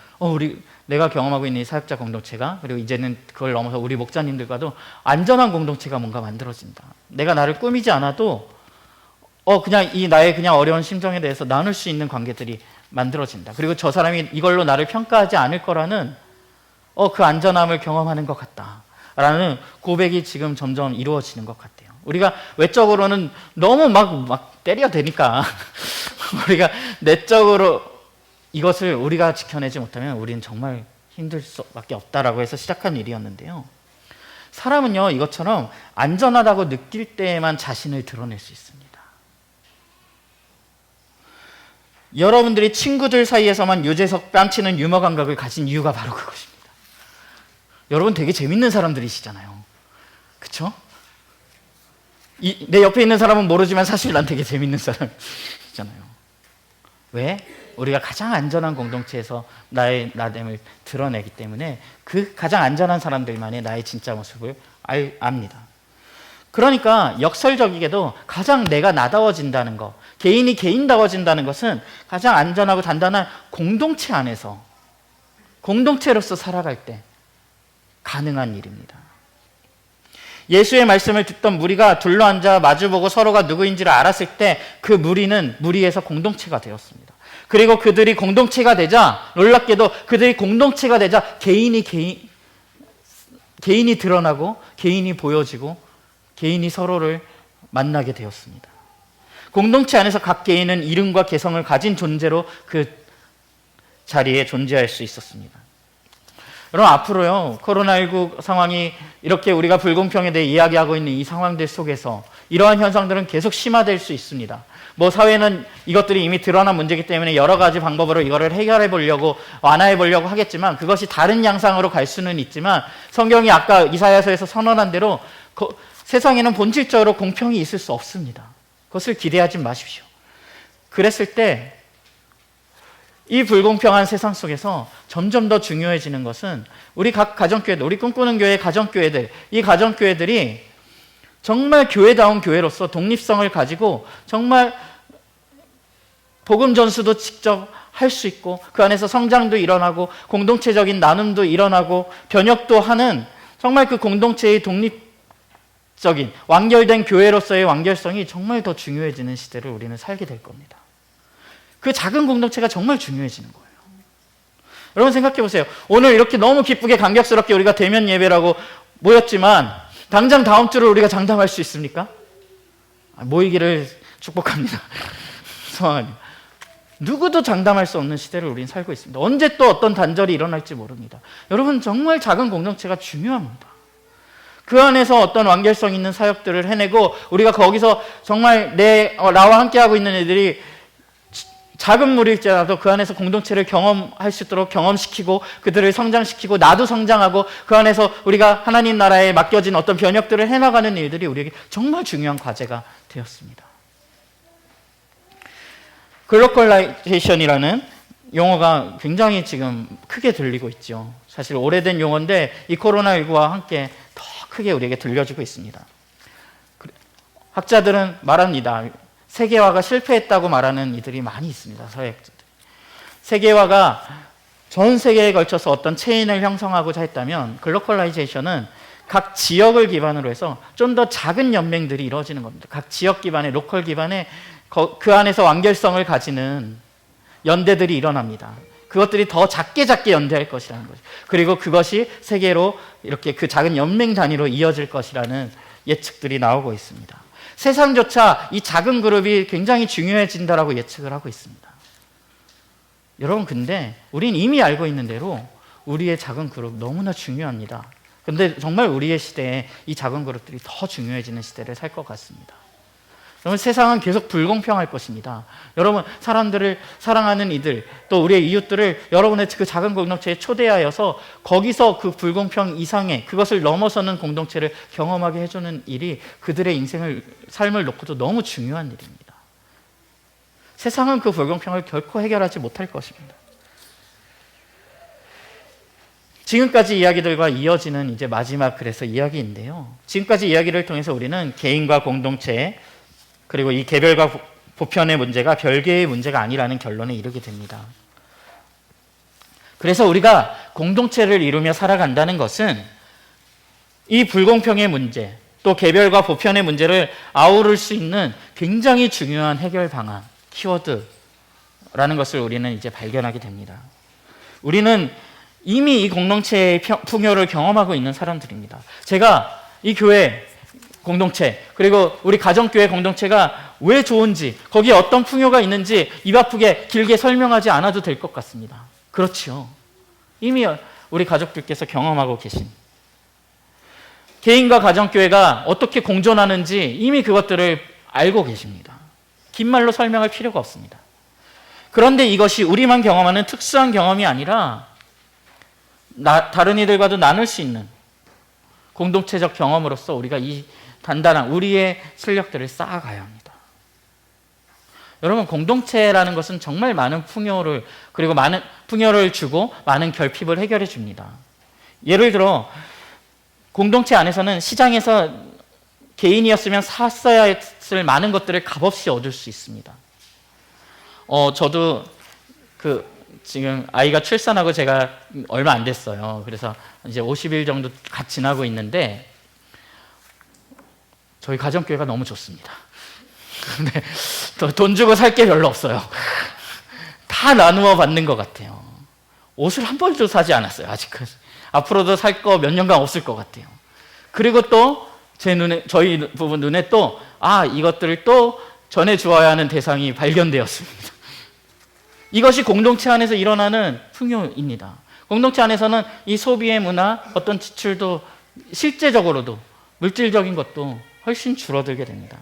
내가 경험하고 있는 이 사역자 공동체가, 그리고 이제는 그걸 넘어서 우리 목자님들과도 안전한 공동체가 뭔가 만들어진다. 내가 나를 꾸미지 않아도 그냥 나의 그냥 어려운 심정에 대해서 나눌 수 있는 관계들이 만들어진다. 그리고 저 사람이 이걸로 나를 평가하지 않을 거라는 그 안전함을 경험하는 것 같다라는 고백이 지금 점점 이루어지는 것 같아요. 우리가 외적으로는 너무 막 때려대니까 우리가 내적으로 이것을 우리가 지켜내지 못하면 우리는 정말 힘들 수밖에 없다라고 해서 시작한 일이었는데요. 사람은요, 이것처럼 안전하다고 느낄 때에만 자신을 드러낼 수 있습니다. 여러분들이 친구들 사이에서만 유재석 뺨치는 유머 감각을 가진 이유가 바로 그것입니다. 여러분 되게 재밌는 사람들이시잖아요. 그쵸? 내 옆에 있는 사람은 모르지만 사실 난 되게 재밌는 사람이잖아요. 왜? 우리가 가장 안전한 공동체에서 나의 나됨을 드러내기 때문에 그 가장 안전한 사람들만의 나의 진짜 모습을 압니다. 그러니까 역설적이게도 가장 내가 나다워진다는 것, 개인이 개인다워진다는 것은 가장 안전하고 단단한 공동체 안에서, 공동체로서 살아갈 때 가능한 일입니다. 예수의 말씀을 듣던 무리가 둘러앉아 마주보고 서로가 누구인지를 알았을 때 그 무리에서 공동체가 되었습니다. 그리고 그들이 공동체가 되자, 놀랍게도 그들이 공동체가 되자 개인이 드러나고 개인이 보여지고 개인이 서로를 만나게 되었습니다. 공동체 안에서 각 개인은 이름과 개성을 가진 존재로 그 자리에 존재할 수 있었습니다. 여러분, 앞으로요, 코로나19 상황이 이렇게 우리가 불공평에 대해 이야기하고 있는 이 상황들 속에서 이러한 현상들은 계속 심화될 수 있습니다. 사회는 이것들이 이미 드러난 문제이기 때문에 여러 가지 방법으로 이거를 해결해 보려고, 완화해 보려고 하겠지만, 그것이 다른 양상으로 갈 수는 있지만, 성경이 아까 이사야서에서 선언한 대로 세상에는 본질적으로 공평이 있을 수 없습니다. 그것을 기대하지 마십시오. 그랬을 때 이 불공평한 세상 속에서 점점 더 중요해지는 것은 우리 각 가정교회들, 우리 꿈꾸는 교회 가정교회들, 이 가정교회들이 정말 교회다운 교회로서 독립성을 가지고 정말 복음 전수도 직접 할 수 있고 그 안에서 성장도 일어나고 공동체적인 나눔도 일어나고 변혁도 하는 정말 그 공동체의 독립적인 완결된 교회로서의 완결성이 정말 더 중요해지는 시대를 우리는 살게 될 겁니다. 그 작은 공동체가 정말 중요해지는 거예요. 여러분 생각해 보세요. 오늘 이렇게 너무 기쁘게 감격스럽게 우리가 대면 예배라고 모였지만 당장 다음 주를 우리가 장담할 수 있습니까? 모이기를 축복합니다. 소망합니다. 누구도 장담할 수 없는 시대를 우리는 살고 있습니다. 언제 또 어떤 단절이 일어날지 모릅니다. 여러분 정말 작은 공동체가 중요합니다. 그 안에서 어떤 완결성 있는 사역들을 해내고 우리가 거기서 정말 나와 함께하고 있는 애들이 작은 무리일지라도 그 안에서 공동체를 경험할 수 있도록 경험시키고 그들을 성장시키고 나도 성장하고 그 안에서 우리가 하나님 나라에 맡겨진 어떤 변혁들을 해나가는 일들이 우리에게 정말 중요한 과제가 되었습니다. 글로컬라이제이션이라는 용어가 굉장히 지금 크게 들리고 있죠. 사실 오래된 용어인데 이 코로나19와 함께 더 크게 우리에게 들려지고 있습니다. 학자들은 말합니다. 세계화가 실패했다고 말하는 이들이 많이 있습니다. 서양학자들. 세계화가 전 세계에 걸쳐서 어떤 체인을 형성하고자 했다면 글로컬라이제이션은 각 지역을 기반으로 해서 좀 더 작은 연맹들이 이루어지는 겁니다. 각 지역 기반의 로컬 기반의 그 안에서 완결성을 가지는 연대들이 일어납니다. 그것들이 더 작게 연대할 것이라는 거죠. 그리고 그것이 세계로 이렇게 그 작은 연맹 단위로 이어질 것이라는 예측들이 나오고 있습니다. 세상조차 이 작은 그룹이 굉장히 중요해진다라고 예측을 하고 있습니다. 여러분 근데 우린 이미 알고 있는 대로 우리의 작은 그룹 너무나 중요합니다. 근데 정말 우리의 시대에 이 작은 그룹들이 더 중요해지는 시대를 살 것 같습니다. 여러분 세상은 계속 불공평할 것입니다. 여러분 사람들을 사랑하는 이들 또 우리의 이웃들을 여러분의 그 작은 공동체에 초대하여서 거기서 그 불공평 이상의 그것을 넘어서는 공동체를 경험하게 해주는 일이 그들의 삶을 놓고도 너무 중요한 일입니다. 세상은 그 불공평을 결코 해결하지 못할 것입니다. 지금까지 이야기들과 이어지는 이제 마지막 그래서 이야기인데요. 지금까지 이야기를 통해서 우리는 개인과 공동체 그리고 이 개별과 보편의 문제가 별개의 문제가 아니라는 결론에 이르게 됩니다. 그래서 우리가 공동체를 이루며 살아간다는 것은 이 불공평의 문제, 또 개별과 보편의 문제를 아우를 수 있는 굉장히 중요한 해결 방안, 키워드라는 것을 우리는 이제 발견하게 됩니다. 우리는 이미 이 공동체의 풍요를 경험하고 있는 사람들입니다. 제가 이 교회 공동체 그리고 우리 가정교회 공동체가 왜 좋은지 거기에 어떤 풍요가 있는지 입 아프게 길게 설명하지 않아도 될 것 같습니다. 그렇지요. 이미 우리 가족들께서 경험하고 계신 개인과 가정교회가 어떻게 공존하는지 이미 그것들을 알고 계십니다. 긴 말로 설명할 필요가 없습니다. 그런데 이것이 우리만 경험하는 특수한 경험이 아니라 다른 이들과도 나눌 수 있는 공동체적 경험으로서 우리가 이 단단한 우리의 실력들을 쌓아가야 합니다. 여러분 공동체라는 것은 정말 많은 풍요를 그리고 많은 풍요를 주고 많은 결핍을 해결해 줍니다. 예를 들어 공동체 안에서는 시장에서 개인이었으면 샀어야 했을 많은 것들을 값없이 얻을 수 있습니다. 저도 지금 아이가 출산하고 제가 얼마 안 됐어요. 그래서 이제 50일 정도 갓 지나고 있는데 저희 가정교회가 너무 좋습니다. 근데 돈 주고 살 게 별로 없어요. 다 나누어 받는 것 같아요. 옷을 한 벌도 사지 않았어요. 아직까지. 앞으로도 살 거 몇 년간 없을 것 같아요. 그리고 또 저희 부부 눈에 또 이것들을 또 전해 주어야 하는 대상이 발견되었습니다. 이것이 공동체 안에서 일어나는 풍요입니다. 공동체 안에서는 이 소비의 문화, 어떤 지출도 실제적으로도 물질적인 것도 훨씬 줄어들게 됩니다.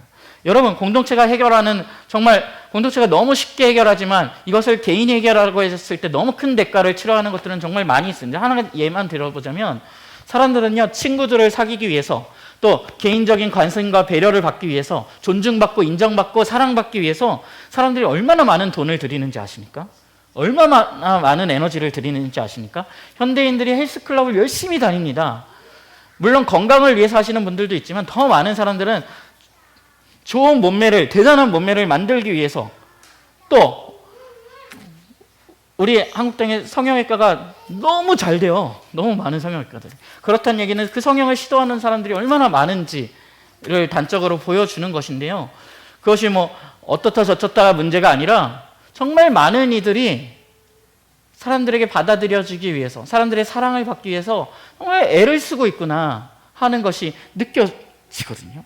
여러분 공동체가 해결하는 정말 공동체가 너무 쉽게 해결하지만 이것을 개인이 해결하고 했을 때 너무 큰 대가를 치러하는 것들은 정말 많이 있습니다. 하나 예만 들어보자면 사람들은요 친구들을 사귀기 위해서 또 개인적인 관심과 배려를 받기 위해서 존중받고 인정받고 사랑받기 위해서 사람들이 얼마나 많은 돈을 들이는지 아십니까? 얼마나 많은 에너지를 들이는지 아십니까? 현대인들이 헬스클럽을 열심히 다닙니다. 물론 건강을 위해서 하시는 분들도 있지만 더 많은 사람들은 좋은 몸매를, 대단한 몸매를 만들기 위해서, 또 우리 한국 땅에 성형외과가 너무 잘 돼요. 너무 많은 성형외과들이. 그렇다는 얘기는 그 성형을 시도하는 사람들이 얼마나 많은지를 단적으로 보여주는 것인데요. 그것이 뭐 어떻다 저떻다 문제가 아니라 정말 많은 이들이 사람들에게 받아들여지기 위해서, 사람들의 사랑을 받기 위해서 정말 애를 쓰고 있구나 하는 것이 느껴지거든요.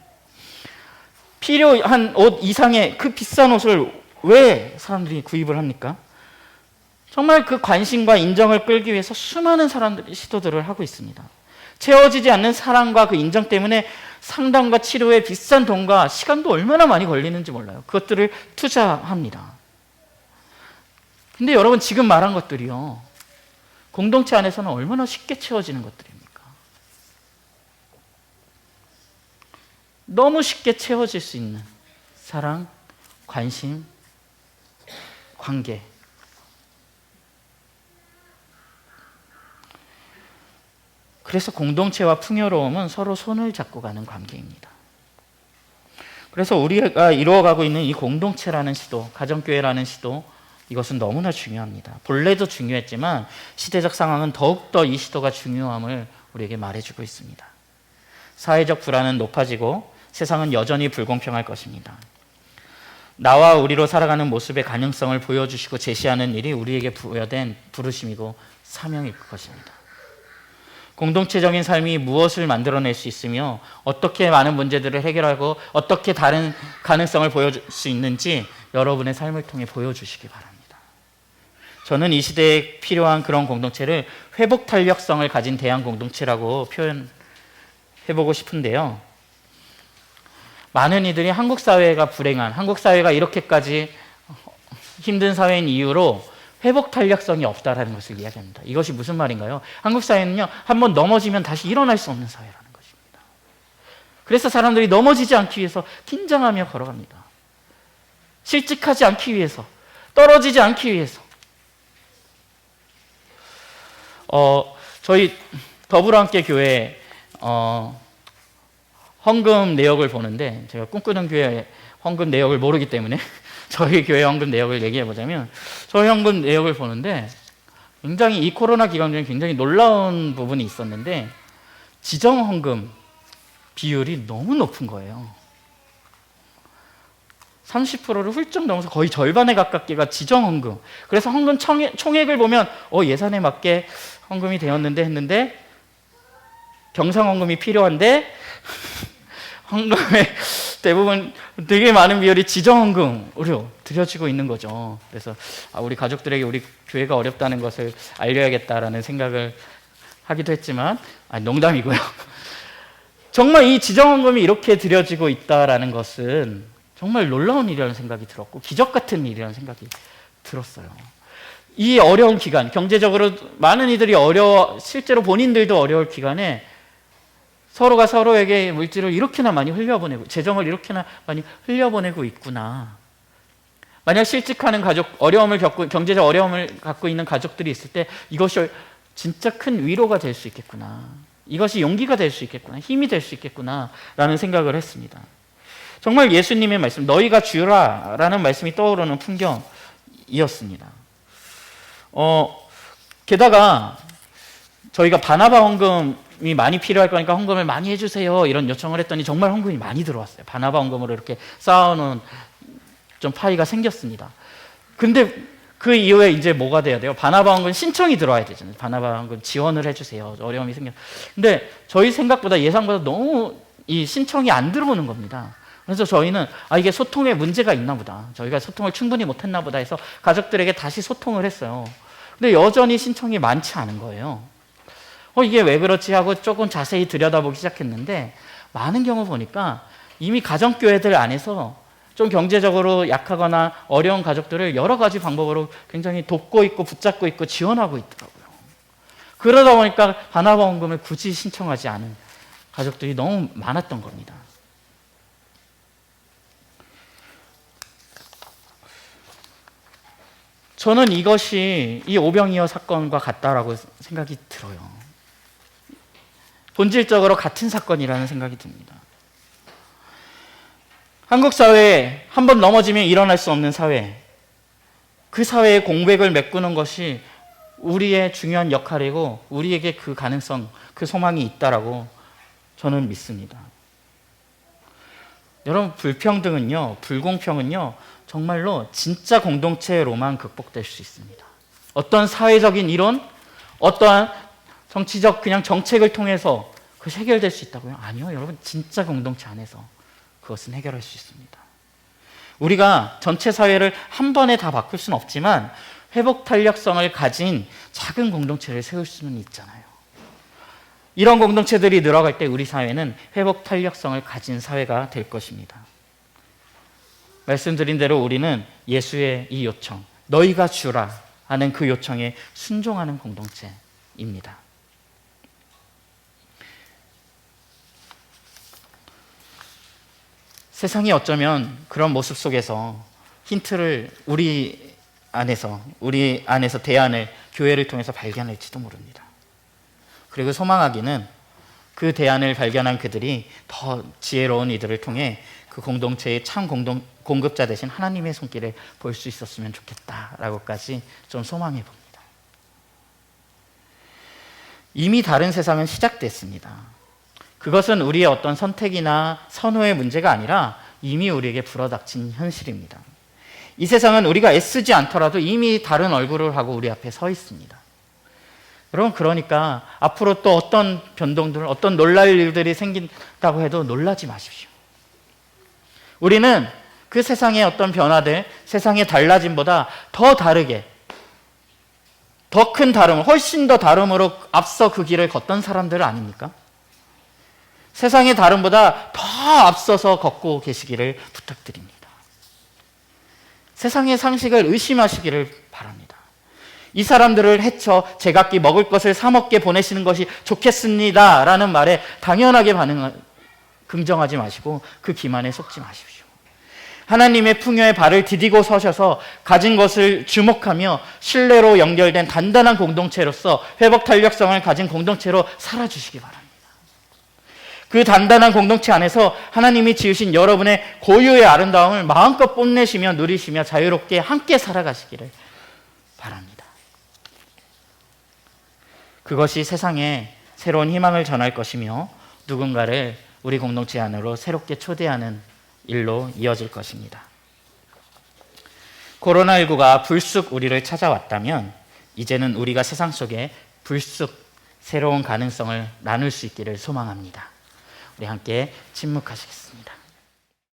필요한 옷 이상의 그 비싼 옷을 왜 사람들이 구입을 합니까? 정말 그 관심과 인정을 끌기 위해서 수많은 사람들이 시도들을 하고 있습니다. 채워지지 않는 사랑과 그 인정 때문에 상담과 치료에 비싼 돈과 시간도 얼마나 많이 걸리는지 몰라요. 그것들을 투자합니다. 근데 여러분, 지금 말한 것들이요, 공동체 안에서는 얼마나 쉽게 채워지는 것들입니까? 너무 쉽게 채워질 수 있는 사랑, 관심, 관계. 그래서 공동체와 풍요로움은 서로 손을 잡고 가는 관계입니다. 그래서 우리가 이루어가고 있는 이 공동체라는 시도, 가정교회라는 시도, 이것은 너무나 중요합니다. 본래도 중요했지만 시대적 상황은 더욱더 이 시도가 중요함을 우리에게 말해주고 있습니다. 사회적 불안은 높아지고 세상은 여전히 불공평할 것입니다. 나와 우리로 살아가는 모습의 가능성을 보여주시고 제시하는 일이 우리에게 부여된 부르심이고 사명일 것입니다. 공동체적인 삶이 무엇을 만들어낼 수 있으며 어떻게 많은 문제들을 해결하고 어떻게 다른 가능성을 보여줄 수 있는지 여러분의 삶을 통해 보여주시기 바랍니다. 저는 이 시대에 필요한 그런 공동체를 회복 탄력성을 가진 대한 공동체라고 표현해보고 싶은데요. 많은 이들이 한국 사회가 불행한, 한국 사회가 이렇게까지 힘든 사회인 이유로 회복 탄력성이 없다라는 것을 이야기합니다. 이것이 무슨 말인가요? 한국 사회는요, 한번 넘어지면 다시 일어날 수 없는 사회라는 것입니다. 그래서 사람들이 넘어지지 않기 위해서 긴장하며 걸어갑니다. 실직하지 않기 위해서, 떨어지지 않기 위해서. 저희 더불어함께 교회 헌금 내역을 보는데, 제가 꿈꾸는 교회 헌금 내역을 모르기 때문에 저희 교회 헌금 내역을 얘기해 보자면, 저희 헌금 내역을 보는데 굉장히 이 코로나 기간 중에 굉장히 놀라운 부분이 있었는데, 지정 헌금 비율이 너무 높은 거예요. 30%를 훌쩍 넘어서 거의 절반에 가깝게가 지정 헌금. 그래서 헌금 총액을 보면 예산에 맞게 헌금이 되었는데 했는데, 경상 헌금이 필요한데 헌금의 대부분 되게 많은 비율이 지정 헌금으로 드려지고 있는 거죠. 그래서 우리 가족들에게 우리 교회가 어렵다는 것을 알려야겠다라는 생각을 하기도 했지만, 농담이고요. 정말 이 지정 헌금이 이렇게 드려지고 있다라는 것은 정말 놀라운 일이라는 생각이 들었고, 기적 같은 일이라는 생각이 들었어요. 이 어려운 기간, 경제적으로 많은 이들이 실제로 본인들도 어려울 기간에 서로가 서로에게 물질을 이렇게나 많이 흘려보내고, 재정을 이렇게나 많이 흘려보내고 있구나. 만약 실직하는 가족, 경제적 어려움을 갖고 있는 가족들이 있을 때 이것이 진짜 큰 위로가 될 수 있겠구나. 이것이 용기가 될 수 있겠구나. 힘이 될 수 있겠구나. 라는 생각을 했습니다. 정말 예수님의 말씀, 너희가 주라 라는 말씀이 떠오르는 풍경이었습니다. 게다가 저희가 바나바 헌금이 많이 필요할 거니까 헌금을 많이 해주세요, 이런 요청을 했더니 정말 헌금이 많이 들어왔어요. 바나바 헌금으로 이렇게 쌓아놓은 좀 파이가 생겼습니다. 근데 그 이후에 이제 뭐가 돼야 돼요? 바나바 헌금 신청이 들어와야 되잖아요. 바나바 헌금 지원을 해주세요. 어려움이 생겨. 근데 저희 생각보다, 예상보다 너무 이 신청이 안 들어오는 겁니다. 그래서 저희는 이게 소통에 문제가 있나 보다, 저희가 소통을 충분히 못했나 보다 해서 가족들에게 다시 소통을 했어요. 근데 여전히 신청이 많지 않은 거예요. 이게 왜 그렇지 하고 조금 자세히 들여다보기 시작했는데, 많은 경우 보니까 이미 가정교회들 안에서 좀 경제적으로 약하거나 어려운 가족들을 여러 가지 방법으로 굉장히 돕고 있고 붙잡고 있고 지원하고 있더라고요. 그러다 보니까 바나바 헌금을 굳이 신청하지 않은 가족들이 너무 많았던 겁니다. 저는 이것이 이 오병이어 사건과 같다라고 생각이 들어요. 본질적으로 같은 사건이라는 생각이 듭니다. 한국 사회에 한 번 넘어지면 일어날 수 없는 사회, 그 사회의 공백을 메꾸는 것이 우리의 중요한 역할이고 우리에게 그 가능성, 그 소망이 있다라고 저는 믿습니다. 여러분, 불평등은요, 불공평은요, 정말로 진짜 공동체로만 극복될 수 있습니다. 어떤 사회적인 이론, 어떠한 정치적 그냥 정책을 통해서 그것이 해결될 수 있다고요? 아니요, 여러분, 진짜 공동체 안에서 그것은 해결할 수 있습니다. 우리가 전체 사회를 한 번에 다 바꿀 수는 없지만 회복 탄력성을 가진 작은 공동체를 세울 수는 있잖아요. 이런 공동체들이 늘어갈 때 우리 사회는 회복 탄력성을 가진 사회가 될 것입니다. 말씀드린 대로 우리는 예수의 이 요청, 너희가 주라 하는 그 요청에 순종하는 공동체입니다. 세상이 어쩌면 그런 모습 속에서 힌트를 우리 안에서 대안을 교회를 통해서 발견할지도 모릅니다. 그리고 소망하기는 그 대안을 발견한 그들이 더 지혜로운 이들을 통해 그 공동체의 참 공급자 되신 하나님의 손길을 볼 수 있었으면 좋겠다라고까지 좀 소망해 봅니다. 이미 다른 세상은 시작됐습니다. 그것은 우리의 어떤 선택이나 선호의 문제가 아니라 이미 우리에게 불어닥친 현실입니다. 이 세상은 우리가 애쓰지 않더라도 이미 다른 얼굴을 하고 우리 앞에 서 있습니다. 여러분, 그러니까 앞으로 또 어떤 변동들, 어떤 놀랄 일들이 생긴다고 해도 놀라지 마십시오. 우리는 그 세상의 어떤 변화들, 세상의 달라짐보다 더 다르게, 더 큰 다름, 훨씬 더 다름으로 앞서 그 길을 걷던 사람들 아닙니까? 세상의 다름보다 더 앞서서 걷고 계시기를 부탁드립니다. 세상의 상식을 의심하시기를 바랍니다. 이 사람들을 해쳐 제각기 먹을 것을 사 먹게 보내시는 것이 좋겠습니다 라는 말에 당연하게 긍정하지 마시고 그 기만에 속지 마십시오. 하나님의 풍요에 발을 디디고 서셔서 가진 것을 주목하며 신뢰로 연결된 단단한 공동체로서 회복 탄력성을 가진 공동체로 살아주시기 바랍니다. 그 단단한 공동체 안에서 하나님이 지으신 여러분의 고유의 아름다움을 마음껏 뽐내시며 누리시며 자유롭게 함께 살아가시기를 바랍니다. 그것이 세상에 새로운 희망을 전할 것이며 누군가를 우리 공동체 안으로 새롭게 초대하는 일로 이어질 것입니다. 코로나19가 불쑥 우리를 찾아왔다면 이제는 우리가 세상 속에 불쑥 새로운 가능성을 나눌 수 있기를 소망합니다. 우리 함께 침묵하시겠습니다.